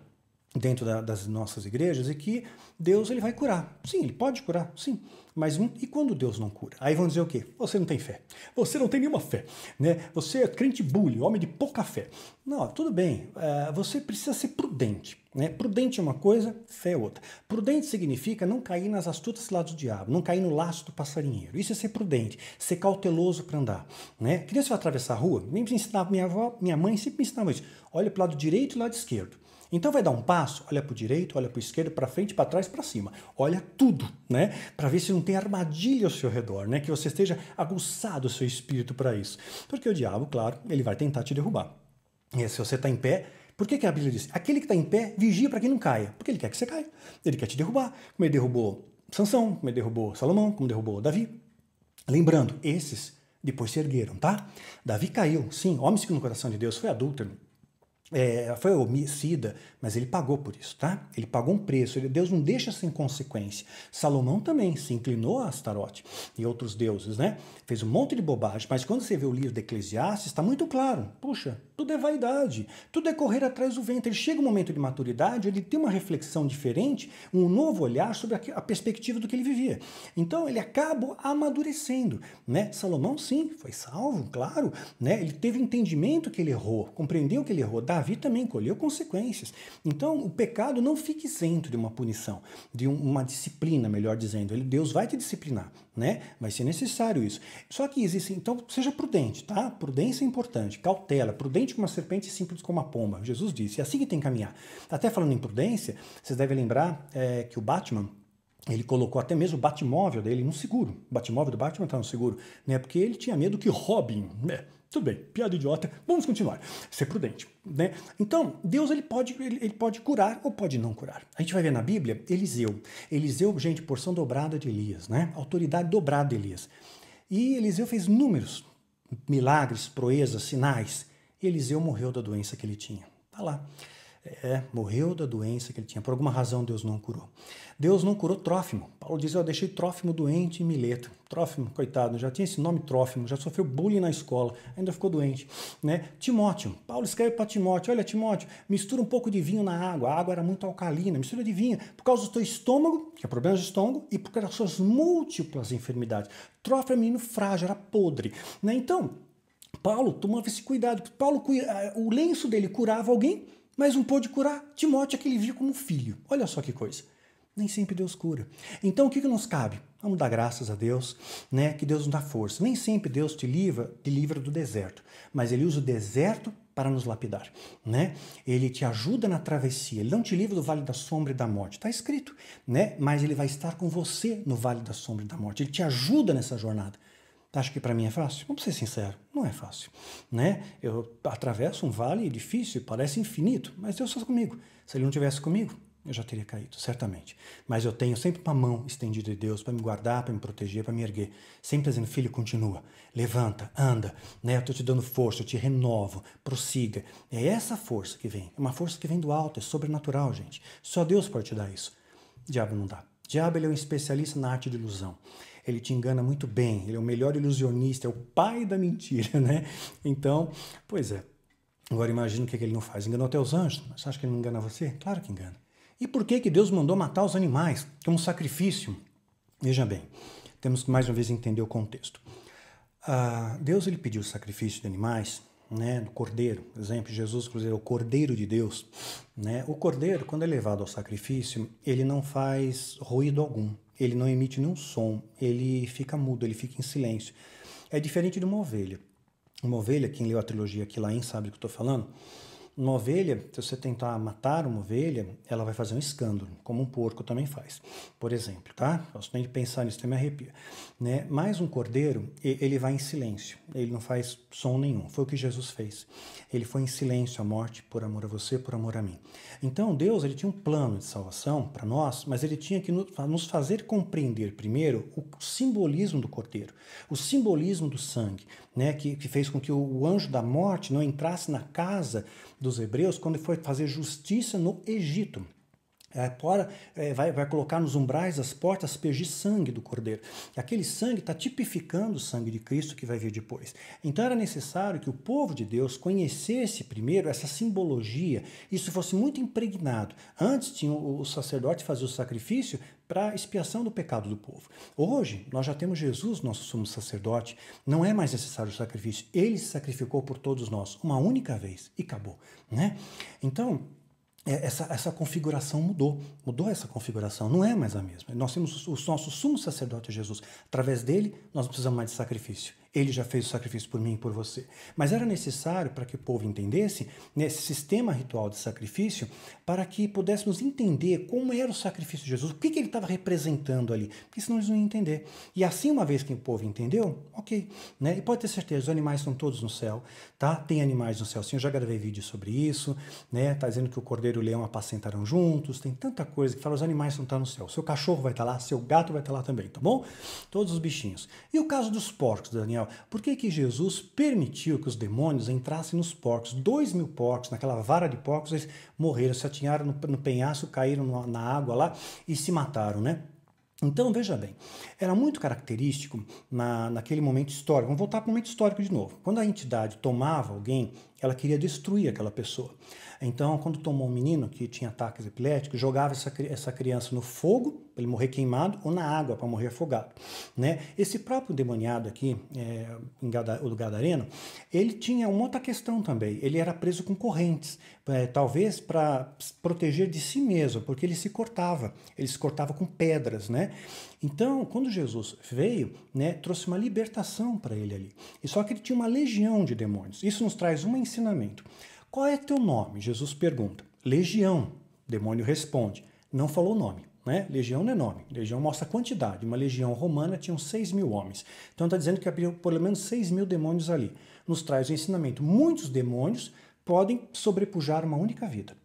dentro das nossas igrejas, é que Deus ele vai curar. Sim, ele pode curar, sim. Mas e quando Deus não cura? Aí vão dizer o quê? Você não tem fé. Você não tem nenhuma fé. Né? Você é crente bully, homem de pouca fé. Não, tudo bem. Você precisa ser prudente. Né? Prudente é uma coisa, fé é outra. Prudente significa não cair nas astutas ciladas do diabo, não cair no laço do passarinheiro. Isso é ser prudente, ser cauteloso para andar. Né? Que nem você vai atravessar a rua, nem me ensinava minha avó, minha mãe sempre me ensinava isso. Olha para o lado direito e o lado esquerdo. Então vai dar um passo, olha para o direito, olha para o esquerdo, para frente, para trás, para cima. Olha tudo, né? Para ver se não tem armadilha ao seu redor, né? Que você esteja aguçado o seu espírito para isso. Porque o diabo, claro, ele vai tentar te derrubar. E se você está em pé, por que a Bíblia diz? Aquele que está em pé, vigia para que não caia. Porque ele quer que você caia. Ele quer te derrubar. Como ele derrubou Sansão, como ele derrubou Salomão, como derrubou Davi. Lembrando, esses depois se ergueram, tá? Davi caiu, sim, homem segundo o coração de Deus, foi adúltero. Foi homicida, mas ele pagou por isso, tá? Ele pagou um preço, Deus não deixa sem consequência. Salomão também se inclinou a Astarote e outros deuses, né? Fez um monte de bobagem, mas quando você vê o livro de Eclesiastes, está muito claro. Puxa, tudo é vaidade, tudo é correr atrás do vento. Ele chega um momento de maturidade, ele tem uma reflexão diferente, um novo olhar sobre a perspectiva do que ele vivia. Então, ele acaba amadurecendo, né? Salomão, sim, foi salvo, claro, né? Ele teve entendimento que ele errou, compreendeu que ele errou. Davi também colheu consequências. Então, o pecado não fica isento de uma punição, de uma disciplina, melhor dizendo. Deus vai te disciplinar, né? Vai ser necessário isso. Só que existe, então, seja prudente, tá? Prudência é importante, cautela, prudente como uma serpente e simples como uma pomba. Jesus disse, é assim que tem que caminhar. Até falando em prudência, vocês devem lembrar que o Batman, ele colocou até mesmo o Batmóvel dele no seguro. O Batmóvel do Batman está no seguro, né? Porque ele tinha medo que Robin, né? Tudo bem, piada idiota, vamos continuar. Ser prudente, né? Então, Deus ele pode curar ou pode não curar. A gente vai ver na Bíblia Eliseu. Eliseu, gente, porção dobrada de Elias, né? Autoridade dobrada de Elias. E Eliseu fez inúmeros milagres, proezas, sinais. E Eliseu morreu da doença que ele tinha. Tá lá. Morreu da doença que ele tinha. Por alguma razão Deus não curou. Deus não curou Trófimo. Paulo diz, eu deixei Trófimo doente em Mileto. Trófimo, coitado, já tinha esse nome Trófimo, já sofreu bullying na escola, ainda ficou doente, né? Timóteo, Paulo escreve para Timóteo, olha Timóteo, mistura um pouco de vinho na água, a água era muito alcalina, mistura de vinho, por causa do teu estômago, que é problema de estômago, e por causa das suas múltiplas enfermidades. Trófimo é menino frágil, era podre, né? Então, Paulo tomava esse cuidado, o lenço dele curava alguém, mas não pôde curar Timóteo, que ele via como filho. Olha só que coisa. Nem sempre Deus cura. Então, o que nos cabe? Vamos dar graças a Deus, né? Que Deus nos dá força. Nem sempre Deus te livra do deserto, mas Ele usa o deserto para nos lapidar, né? Ele te ajuda na travessia. Ele não te livra do vale da sombra e da morte. Está escrito, né? Mas Ele vai estar com você no vale da sombra e da morte. Ele te ajuda nessa jornada. Acho que para mim é fácil? Vamos ser sinceros, não é fácil, né? Eu atravesso um vale difícil, parece infinito, mas Deus está comigo. Se Ele não estivesse comigo, eu já teria caído, certamente. Mas eu tenho sempre uma mão estendida de Deus para me guardar, para me proteger, para me erguer. Sempre dizendo, filho, continua, levanta, anda, né? Eu estou te dando força, eu te renovo, prossiga. É essa força que vem, é uma força que vem do alto, é sobrenatural, gente. Só Deus pode te dar isso. O diabo não dá. O diabo ele é um especialista na arte de ilusão. Ele te engana muito bem, ele é o melhor ilusionista, é o pai da mentira, né? Então, pois é. Agora imagina o que ele não faz. Enganou até os anjos, mas você acha que ele não engana você? Claro que engana. E por que Deus mandou matar os animais como sacrifício? Veja bem, temos que mais uma vez entender o contexto. Deus ele pediu o sacrifício de animais, né, do cordeiro, por exemplo, Jesus, inclusive, é o cordeiro de Deus, né? O cordeiro, quando é levado ao sacrifício, ele não faz ruído algum, ele não emite nenhum som, ele fica mudo, ele fica em silêncio. É diferente de uma ovelha. Uma ovelha, quem leu a trilogia Aquilaim sabe do que eu estou falando. Uma ovelha, se você tentar matar uma ovelha, ela vai fazer um escândalo, como um porco também faz, por exemplo, tá? Posso nem pensar nisso, até me arrepia, né? Mas um cordeiro, ele vai em silêncio, ele não faz som nenhum. Foi o que Jesus fez. Ele foi em silêncio à morte por amor a você, por amor a mim. Então, Deus, ele tinha um plano de salvação para nós, mas ele tinha que nos fazer compreender primeiro o simbolismo do cordeiro, o simbolismo do sangue, né? Que fez com que o anjo da morte não entrasse na casa dos hebreus quando ele foi fazer justiça no Egito. Vai colocar nos umbrais das portas, aspergir sangue do cordeiro. E aquele sangue está tipificando o sangue de Cristo que vai vir depois. Então era necessário que o povo de Deus conhecesse primeiro essa simbologia, isso fosse muito impregnado. Antes tinha o sacerdote fazer o sacrifício para expiação do pecado do povo. Hoje nós já temos Jesus, nosso sumo sacerdote, não é mais necessário o sacrifício. Ele se sacrificou por todos nós, uma única vez, e acabou, né? Então, essa configuração mudou essa configuração, não é mais a mesma. Nós temos o nosso sumo sacerdote Jesus, através dele nós não precisamos mais de sacrifício. Ele já fez o sacrifício por mim e por você. Mas era necessário para que o povo entendesse nesse sistema ritual de sacrifício, para que pudéssemos entender como era o sacrifício de Jesus, o que ele estava representando ali, porque senão eles não iam entender. E assim, uma vez que o povo entendeu, ok, né? E pode ter certeza, os animais estão todos no céu, tá? Tem animais no céu sim, eu já gravei vídeo sobre isso, né? Tá dizendo que o cordeiro e o leão apacentarão juntos, tem tanta coisa que fala, os animais não estão no céu, seu cachorro vai estar lá, seu gato vai estar lá também, tá bom? Todos os bichinhos. E o caso dos porcos, Daniel? Por que Jesus permitiu que os demônios entrassem nos porcos? 2.000 porcos, naquela vara de porcos, eles morreram, se atinharam no penhasco, caíram na água lá e se mataram, né? Então, veja bem, era muito característico naquele momento histórico. Vamos voltar para o momento histórico de novo. Quando a entidade tomava alguém, ela queria destruir aquela pessoa. Então, quando tomou um menino que tinha ataques epiléticos, jogava essa criança no fogo, para ele morrer queimado, ou na água, para morrer afogado. Né? Esse próprio demoniado aqui, o Gadareno, ele tinha uma outra questão também. Ele era preso com correntes, talvez para proteger de si mesmo, porque ele se cortava com pedras. Né? Então, quando Jesus veio, né, trouxe uma libertação para ele ali. E só que ele tinha uma legião de demônios. Isso nos traz um ensinamento. Qual é teu nome? Jesus pergunta. Legião. O demônio responde. Não falou o nome. Né? Legião não é nome. Legião mostra a quantidade. Uma legião romana tinha 6.000 homens. Então está dizendo que havia pelo menos 6.000 demônios ali. Nos traz o ensinamento. Muitos demônios podem sobrepujar uma única vida,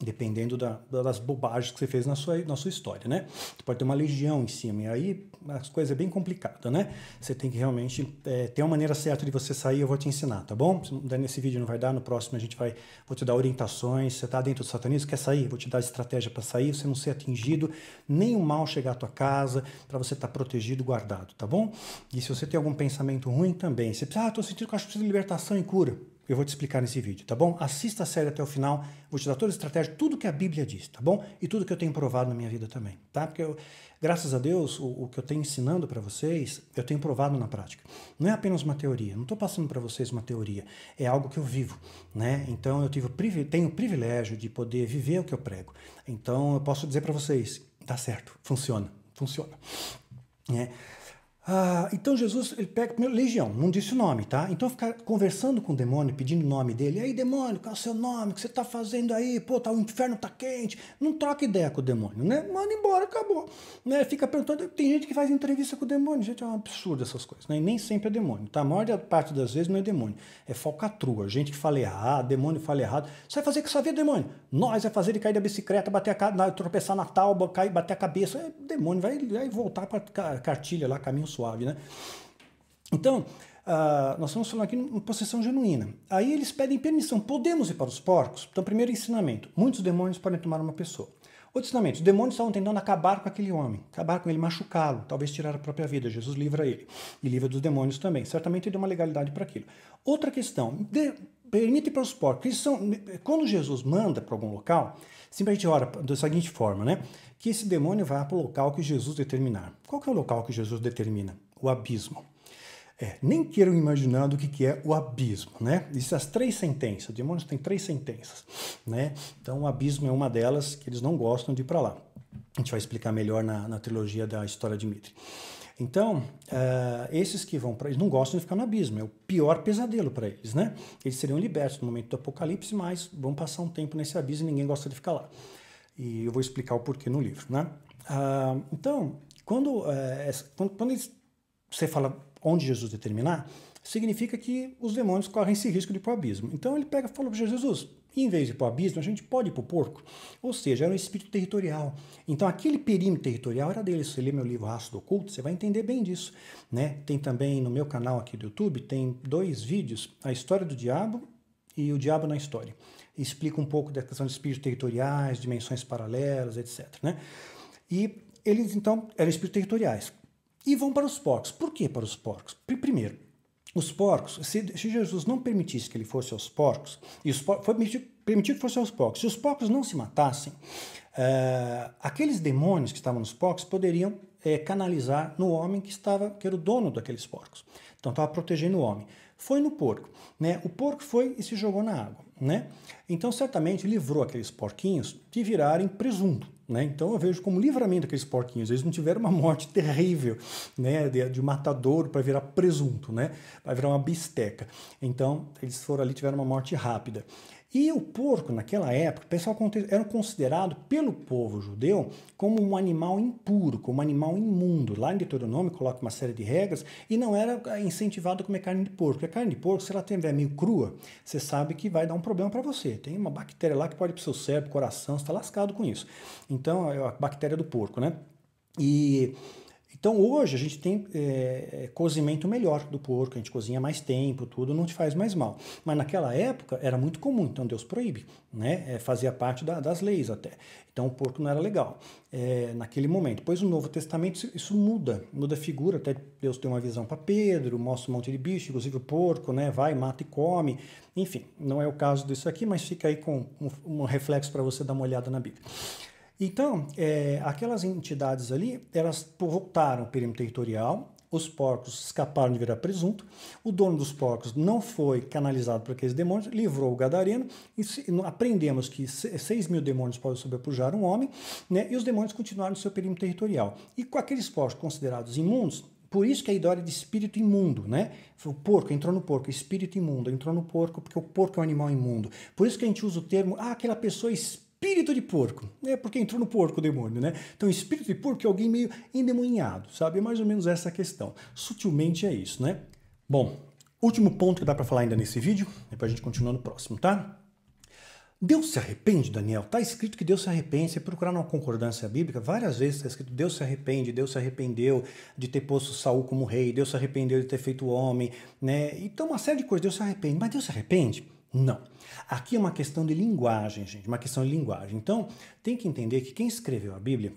dependendo das bobagens que você fez na sua história, né? Você pode ter uma legião em cima, e aí as coisas é bem complicada, né? Você tem que realmente ter uma maneira certa de você sair, eu vou te ensinar, tá bom? Nesse vídeo não vai dar, no próximo vou te dar orientações, você tá dentro do satanismo, quer sair? Vou te dar estratégia para sair, você não ser atingido, nem o mal chegar à tua casa, para você estar protegido, guardado, tá bom? E se você tem algum pensamento ruim também, você precisa, tô sentindo que eu acho que preciso de libertação e cura. Eu vou te explicar nesse vídeo, tá bom? Assista a série até o final, vou te dar toda a estratégia, tudo que a Bíblia diz, tá bom? E tudo que eu tenho provado na minha vida também, tá? Porque, graças a Deus, o que eu tenho ensinando para vocês, eu tenho provado na prática. Não é apenas uma teoria, não estou passando para vocês uma teoria, é algo que eu vivo, né? Então, eu tenho o privilégio de poder viver o que eu prego. Então, eu posso dizer para vocês, dá certo, funciona. Então Jesus, ele pega primeiro legião, não disse o nome, tá? Então ficar conversando com o demônio, pedindo o nome dele. E aí, demônio, qual é o seu nome? O que você tá fazendo aí? Pô, o inferno tá quente. Não troca ideia com o demônio, né? Manda embora, acabou. Né? Fica perguntando. Tem gente que faz entrevista com o demônio. Gente, é um absurdo essas coisas, né? E nem sempre é demônio, tá? A maior parte das vezes não é demônio. É falcatrua. Gente que fala errado, demônio fala errado. Você vai fazer o que sua vida, demônio? Nós vai fazer ele cair da bicicleta, tropeçar na tábua, cair, bater a cabeça. Demônio vai voltar pra cartilha lá, caminho suave, né? Então, nós estamos falando aqui em possessão genuína. Aí eles pedem permissão. Podemos ir para os porcos? Então, primeiro ensinamento. Muitos demônios podem tomar uma pessoa. Outro ensinamento. Os demônios estavam tentando acabar com aquele homem. Acabar com ele, machucá-lo. Talvez tirar a própria vida. Jesus livra ele. E livra dos demônios também. Certamente ele deu uma legalidade para aquilo. Outra questão. Permite para os porcos. Quando Jesus manda para algum local, sempre a gente ora da seguinte forma, né? Que esse demônio vá para o local que Jesus determinar. Qual que é o local que Jesus determina? O abismo. Nem queiram imaginar do que é o abismo, né? Existem as 3 sentenças. O demônio tem 3 sentenças, né? Então o abismo é uma delas que eles não gostam de ir para lá. A gente vai explicar melhor na trilogia da história de Mitre. Então, esses que vão para eles não gostam de ficar no abismo, é o pior pesadelo para eles, né? Eles seriam libertos no momento do apocalipse, mas vão passar um tempo nesse abismo e ninguém gosta de ficar lá. E eu vou explicar o porquê no livro, né? Então, quando você fala onde Jesus determinar, significa que os demônios correm esse risco de ir para o abismo. Então ele falou para Jesus, em vez de ir para o abismo, a gente pode ir para o porco. Ou seja, era um espírito territorial. Então aquele perímetro territorial era dele. Se você ler meu livro Rastro do Oculto, você vai entender bem disso, né? Tem também no meu canal aqui do YouTube, tem 2 vídeos, a história do diabo e o diabo na história. Explica um pouco da questão de espíritos territoriais, dimensões paralelas, etc. Né? E eles, então, eram espíritos territoriais. E vão para os porcos. Por que para os porcos? Primeiro, os porcos, se Jesus não permitisse que ele fosse aos porcos, e os porcos, foi permitido que fosse aos porcos, se os porcos não se matassem, aqueles demônios que estavam nos porcos poderiam canalizar no homem que era o dono daqueles porcos. Então estava protegendo o homem. Foi no porco, né? O porco foi e se jogou na água, né? Então certamente livrou aqueles porquinhos de virarem presunto, né? Então eu vejo como livramento aqueles porquinhos. Eles não tiveram uma morte terrível, né? De matadouro para virar presunto, né? Para virar uma bisteca. Então eles foram ali, tiveram uma morte rápida. E o porco, naquela época, o pessoal era considerado pelo povo judeu como um animal impuro, como um animal imundo. Lá em Deuteronômio coloca uma série de regras e não era incentivado a comer carne de porco. Porque a carne de porco, se ela estiver meio crua, você sabe que vai dar um problema para você. Tem uma bactéria lá que pode ir para o seu cérebro, coração, você está lascado com isso. Então, é a bactéria do porco, né? E Então hoje a gente tem cozimento melhor do porco, a gente cozinha mais tempo, tudo não te faz mais mal. Mas naquela época era muito comum, então Deus proíbe, né? Fazia parte das leis até. Então o porco não era legal naquele momento. Depois no Novo Testamento isso muda a figura, até Deus tem uma visão para Pedro, mostra um monte de bicho, inclusive o porco, né? Vai, mata e come. Enfim, não é o caso disso aqui, mas fica aí com um reflexo para você dar uma olhada na Bíblia. Então, aquelas entidades ali, elas voltaram ao perímetro territorial, os porcos escaparam de virar presunto, o dono dos porcos não foi canalizado por aqueles demônios, livrou o gadareno, e aprendemos que 6.000 demônios podem sobrepujar um homem, né, e os demônios continuaram no seu perímetro territorial. E com aqueles porcos considerados imundos, por isso que a ideia de espírito imundo, né? O porco, entrou no porco, espírito imundo, entrou no porco porque o porco é um animal imundo. Por isso que a gente usa o termo, aquela pessoa é espírito de porco, porque entrou no porco o demônio, né? Então, espírito de porco é alguém meio endemoniado, sabe? É mais ou menos essa a questão. Sutilmente é isso, né? Bom, último ponto que dá para falar ainda nesse vídeo, depois a gente continua no próximo, tá? Deus se arrepende, Daniel? Está escrito que Deus se arrepende. Se procurar na concordância bíblica, várias vezes está escrito Deus se arrepende, Deus se arrependeu de ter posto Saul como rei, Deus se arrependeu de ter feito homem, né? Então, uma série de coisas, Deus se arrepende. Mas Deus se arrepende? Não. Aqui é uma questão de linguagem, gente, uma questão de linguagem. Então, tem que entender que quem escreveu a Bíblia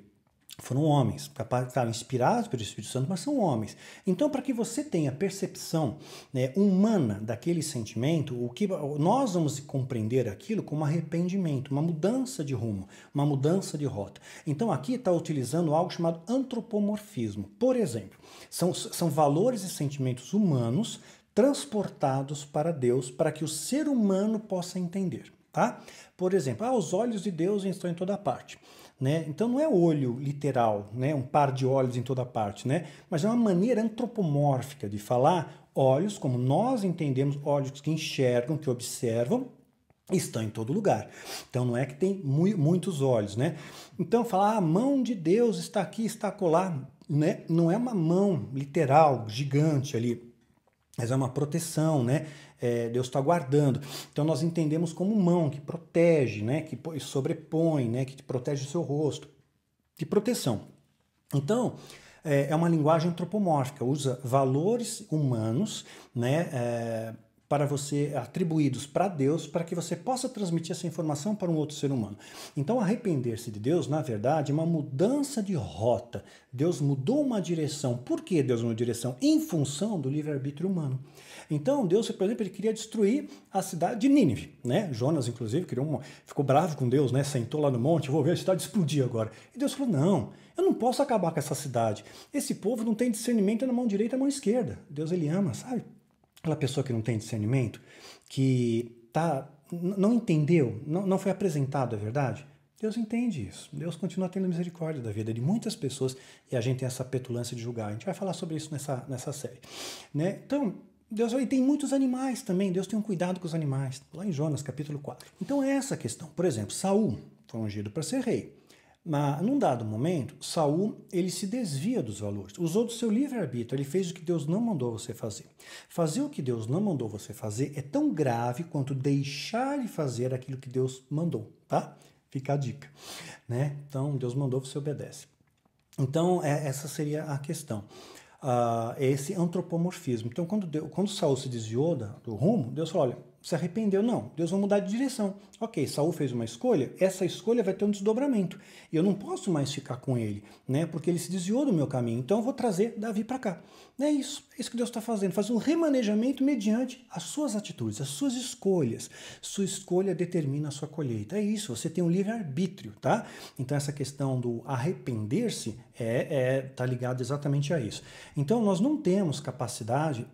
foram homens, estavam inspirados pelo Espírito Santo, mas são homens. Então, para que você tenha percepção, né, humana daquele sentimento, o que nós vamos compreender aquilo como arrependimento, uma mudança de rumo, uma mudança de rota. Então, aqui está utilizando algo chamado antropomorfismo. Por exemplo, são valores e sentimentos humanos transportados para Deus, para que o ser humano possa entender, tá? Por exemplo, os olhos de Deus estão em toda parte, né? Então não é olho literal, né? Um par de olhos em toda parte, né? Mas é uma maneira antropomórfica de falar olhos, como nós entendemos, olhos que enxergam, que observam, estão em todo lugar. Então não é que tem muitos olhos, né? Então falar a mão de Deus está aqui, está acolá, né? Não é uma mão literal, gigante ali, mas é uma proteção, né? Deus está guardando. Então nós entendemos como mão que protege, né? Que sobrepõe, né? Que protege o seu rosto, de proteção. Então é uma linguagem antropomórfica, usa valores humanos, né? Para você, atribuídos para Deus, para que você possa transmitir essa informação para um outro ser humano. Então, arrepender-se de Deus, na verdade, é uma mudança de rota. Deus mudou uma direção. Por que Deus mudou uma direção? Em função do livre-arbítrio humano. Então, Deus, por exemplo, ele queria destruir a cidade de Nínive, né? Jonas, inclusive, ficou bravo com Deus, né? Sentou lá no monte, vou ver a cidade explodir agora. E Deus falou, não, eu não posso acabar com essa cidade. Esse povo não tem discernimento na mão direita e na mão esquerda. Deus, ele ama, sabe? Aquela pessoa que não tem discernimento, que não entendeu, não foi apresentado a verdade, Deus entende isso. Deus continua tendo misericórdia da vida de muitas pessoas e a gente tem essa petulância de julgar. A gente vai falar sobre isso nessa série, né? Então, Deus tem muitos animais também. Deus tem um cuidado com os animais. Lá em Jonas, capítulo 4. Então é essa a questão. Por exemplo, Saul foi ungido para ser rei. Mas, num dado momento, Saul, ele se desvia dos valores. Usou do seu livre-arbítrio, ele fez o que Deus não mandou você fazer. Fazer o que Deus não mandou você fazer é tão grave quanto deixar de fazer aquilo que Deus mandou, tá? Fica a dica, né? Então, Deus mandou, você obedece. Então, essa seria a questão. Esse antropomorfismo. Então, quando Saul se desviou do rumo, Deus falou, olha, se arrependeu, não, Deus vai mudar de direção. Ok, Saul fez uma escolha, essa escolha vai ter um desdobramento. E eu não posso mais ficar com ele, né? Porque ele se desviou do meu caminho. Então eu vou trazer Davi para cá. É isso que Deus está fazendo. Faz um remanejamento mediante as suas atitudes, as suas escolhas. Sua escolha determina a sua colheita. É isso, você tem um livre-arbítrio, tá? Então essa questão do arrepender-se tá ligado exatamente a isso. Então nós não temos capacidade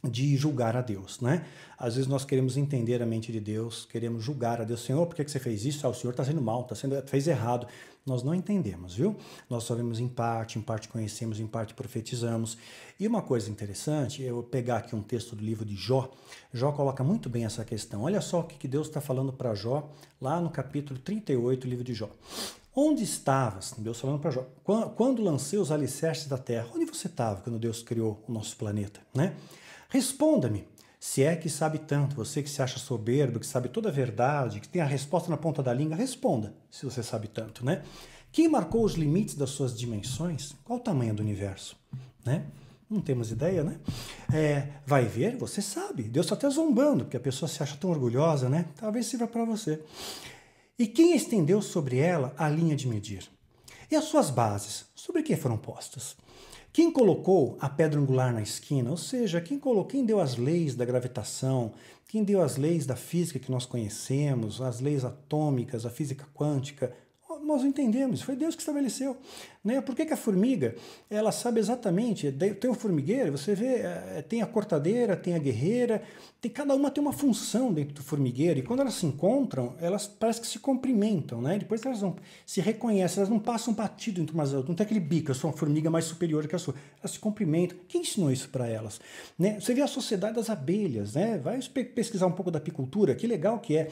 de julgar a Deus, né? Às vezes nós queremos entender a mente de Deus, queremos julgar a Deus. Senhor, por que você fez isso? O Senhor está sendo mal, fez errado. Nós não entendemos, viu? Nós só vemos em parte conhecemos, em parte profetizamos. E uma coisa interessante, eu vou pegar aqui um texto do livro de Jó. Jó coloca muito bem essa questão. Olha só o que Deus está falando para Jó, lá no capítulo 38 do livro de Jó. Onde estavas? Deus falando para Jó. Quando lancei os alicerces da terra, onde você estava quando Deus criou o nosso planeta, né? Responda-me, se é que sabe tanto, você que se acha soberbo, que sabe toda a verdade, que tem a resposta na ponta da língua, responda, se você sabe tanto, né? Quem marcou os limites das suas dimensões? Qual o tamanho do universo? Né? Não temos ideia, né? Vai ver, você sabe. Deus está até zombando, porque a pessoa se acha tão orgulhosa, né? Talvez sirva para você. E quem estendeu sobre ela a linha de medir? E as suas bases? Sobre que foram postas? Quem colocou a pedra angular na esquina? Ou seja, quem deu as leis da gravitação, quem deu as leis da física que nós conhecemos, as leis atômicas, a física quântica? Nós não entendemos, foi Deus que estabeleceu. Né? Por que a formiga, ela sabe exatamente, tem o formigueiro, você vê, tem a cortadeira, tem a guerreira, cada uma tem uma função dentro do formigueiro, e quando elas se encontram, elas parece que se cumprimentam, né? Depois elas não se reconhecem, elas não passam batido entre umas outras, não tem aquele bico, eu sou uma formiga mais superior que a sua, elas se cumprimentam. Quem ensinou isso para elas? Né? Você vê a sociedade das abelhas, né? Vai pesquisar um pouco da apicultura, que legal que é.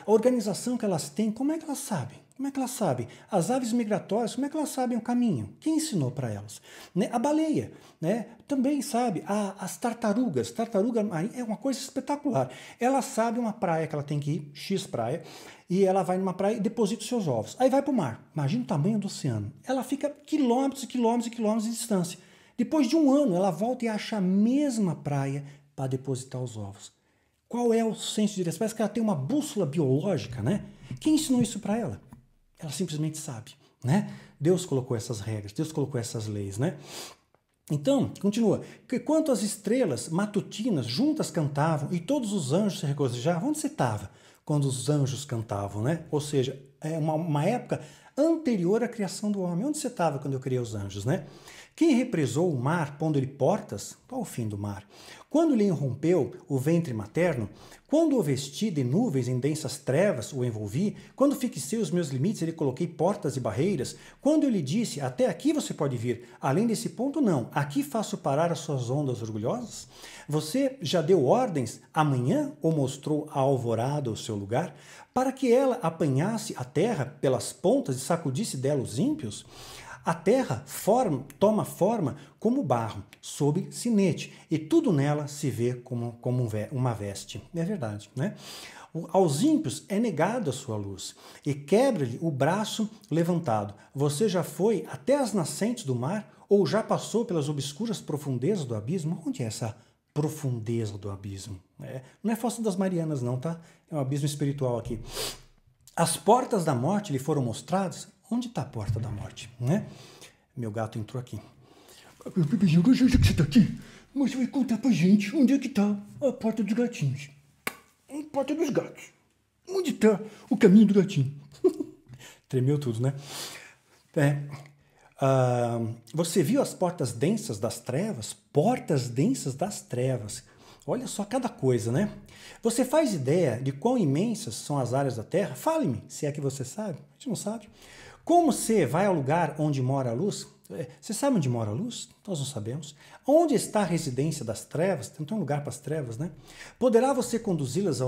A organização que elas têm, como é que elas sabem? Como é que elas sabem? As aves migratórias, como é que elas sabem o caminho? Quem ensinou para elas? Né? A baleia, né? Também sabe. As tartarugas. Tartaruga é uma coisa espetacular. Ela sabe uma praia que ela tem que ir, X praia, e ela vai numa praia e deposita os seus ovos. Aí vai para o mar. Imagina o tamanho do oceano. Ela fica quilômetros e quilômetros e quilômetros de distância. Depois de um ano, ela volta e acha a mesma praia para depositar os ovos. Qual é o senso de direção? Parece que ela tem uma bússola biológica, né? Quem ensinou isso para ela? Ela simplesmente sabe, né? Deus colocou essas regras, Deus colocou essas leis, né? Então, continua. Quanto às estrelas matutinas juntas cantavam e todos os anjos se regozijavam, onde você estava quando os anjos cantavam, né? Ou seja, é uma época anterior à criação do homem. Onde você estava quando eu criei os anjos, né? Quem represou o mar, pondo-lhe portas? Qual o fim do mar? Quando lhe irrompeu o ventre materno? Quando o vesti de nuvens em densas trevas, o envolvi? Quando fixei os meus limites, ele coloquei portas e barreiras? Quando eu lhe disse, até aqui você pode vir, além desse ponto não, aqui faço parar as suas ondas orgulhosas? Você já deu ordens amanhã ou mostrou a alvorada o seu lugar? Para que ela apanhasse a terra pelas pontas e sacudisse dela os ímpios? A terra toma forma como barro, sob sinete, e tudo nela se vê como uma veste. É verdade, né? Aos ímpios é negada a sua luz, e quebra-lhe o braço levantado. Você já foi até as nascentes do mar, ou já passou pelas obscuras profundezas do abismo? Onde é essa profundeza do abismo? Não é Fossa das Marianas, não, tá? É um abismo espiritual aqui. As portas da morte lhe foram mostradas. Onde está a porta da morte, né? Meu gato entrou aqui. Bebezinho, já que você está aqui, você vai contar pra gente onde é que está a porta dos gatinhos. A porta dos gatos. Onde está o caminho do gatinho? Tremeu tudo, né? Você viu as portas densas das trevas? Portas densas das trevas. Olha só cada coisa, né? Você faz ideia de quão imensas são as áreas da Terra? Fale-me, se é que você sabe. A gente não sabe. Como você vai ao lugar onde mora a luz? Você sabe onde mora a luz? Nós não sabemos. Onde está a residência das trevas? Tem um lugar para as trevas, né? Poderá você conduzi-las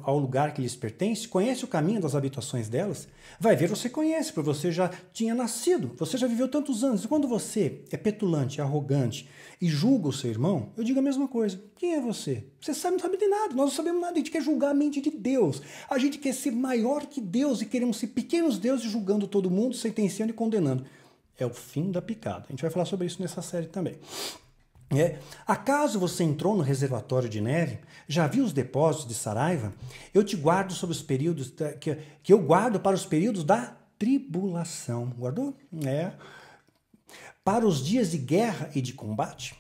ao lugar que lhes pertence? Conhece o caminho das habitações delas? Vai ver, você conhece, porque você já tinha nascido, você já viveu tantos anos. E quando você é petulante, arrogante e julga o seu irmão, eu digo a mesma coisa. Quem é você? Você sabe, não sabe de nada, nós não sabemos nada, a gente quer julgar a mente de Deus. A gente quer ser maior que Deus e queremos ser pequenos deuses julgando todo mundo, sentenciando e condenando. É o fim da picada. A gente vai falar sobre isso nessa série também. Acaso você entrou no reservatório de neve? Já viu os depósitos de Saraiva? Eu te guardo sobre os períodos que eu guardo para os períodos da tribulação. Guardou? Para os dias de guerra e de combate?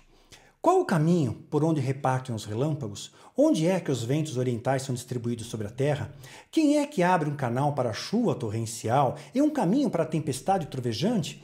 Qual o caminho por onde repartem os relâmpagos? Onde é que os ventos orientais são distribuídos sobre a terra? Quem é que abre um canal para a chuva torrencial e um caminho para a tempestade trovejante?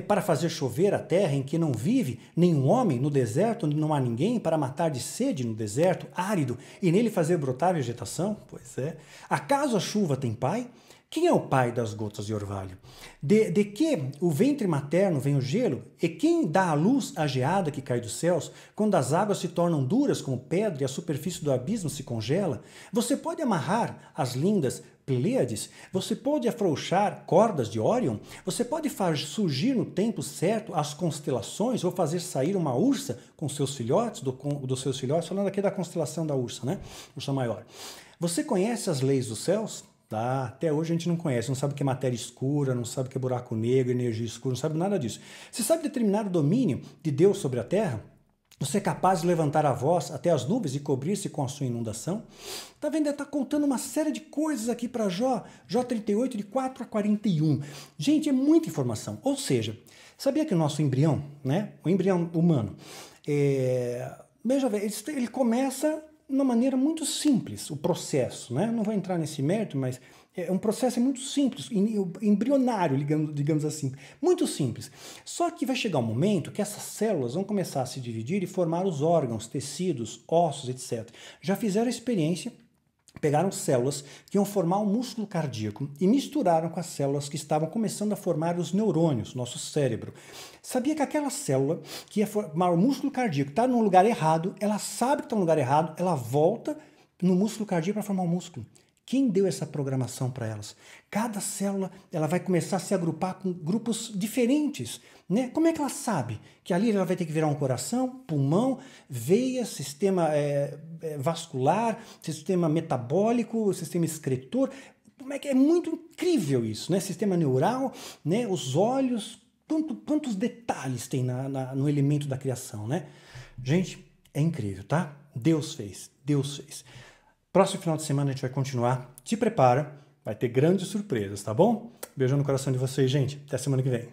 Para fazer chover a terra em que não vive nenhum homem, no deserto onde não há ninguém, para matar de sede no deserto árido e nele fazer brotar vegetação? Pois é. Acaso a chuva tem pai? Quem é o pai das gotas de orvalho? De que o ventre materno vem o gelo? E quem dá à luz a geada que cai dos céus, quando as águas se tornam duras como pedra e a superfície do abismo se congela? Você pode amarrar as lindas Pleiades? Você pode afrouxar cordas de Órion? Você pode fazer surgir no tempo certo as constelações ou fazer sair uma ursa com seus filhotes, dos seus filhotes, falando aqui da constelação da ursa, né? Ursa maior. Você conhece as leis dos céus? Tá? Até hoje a gente não conhece, não sabe o que é matéria escura, não sabe o que é buraco negro, energia escura, não sabe nada disso. Você sabe determinar o domínio de Deus sobre a terra? Você é capaz de levantar a voz até as nuvens e cobrir-se com a sua inundação? Tá vendo? Ele está contando uma série de coisas aqui para Jó. Jó 38, de 4 a 41. Gente, é muita informação. Ou seja, sabia que o nosso embrião, né? O embrião humano, veja, ele começa de uma maneira muito simples, o processo, né? Não vou entrar nesse mérito, mas é um processo muito simples, embrionário, digamos assim, muito simples. Só que vai chegar um momento que essas células vão começar a se dividir e formar os órgãos, tecidos, ossos, etc. Já fizeram a experiência, pegaram células que iam formar um músculo cardíaco e misturaram com as células que estavam começando a formar os neurônios, nosso cérebro. Sabia que aquela célula que ia formar o músculo cardíaco está no lugar errado, ela sabe que está no lugar errado, ela volta no músculo cardíaco para formar o músculo. Quem deu essa programação para elas? Cada célula ela vai começar a se agrupar com grupos diferentes. Né? Como é que ela sabe que ali ela vai ter que virar um coração, pulmão, veia, sistema vascular, sistema metabólico, sistema excretor? Como é que é muito incrível isso, né? Sistema neural, né? Os olhos, quantos detalhes tem no elemento da criação, né? Gente, é incrível, tá? Deus fez, Deus fez. Próximo final de semana a gente vai continuar. Te prepara, vai ter grandes surpresas, tá bom? Beijo no coração de vocês, gente. Até semana que vem.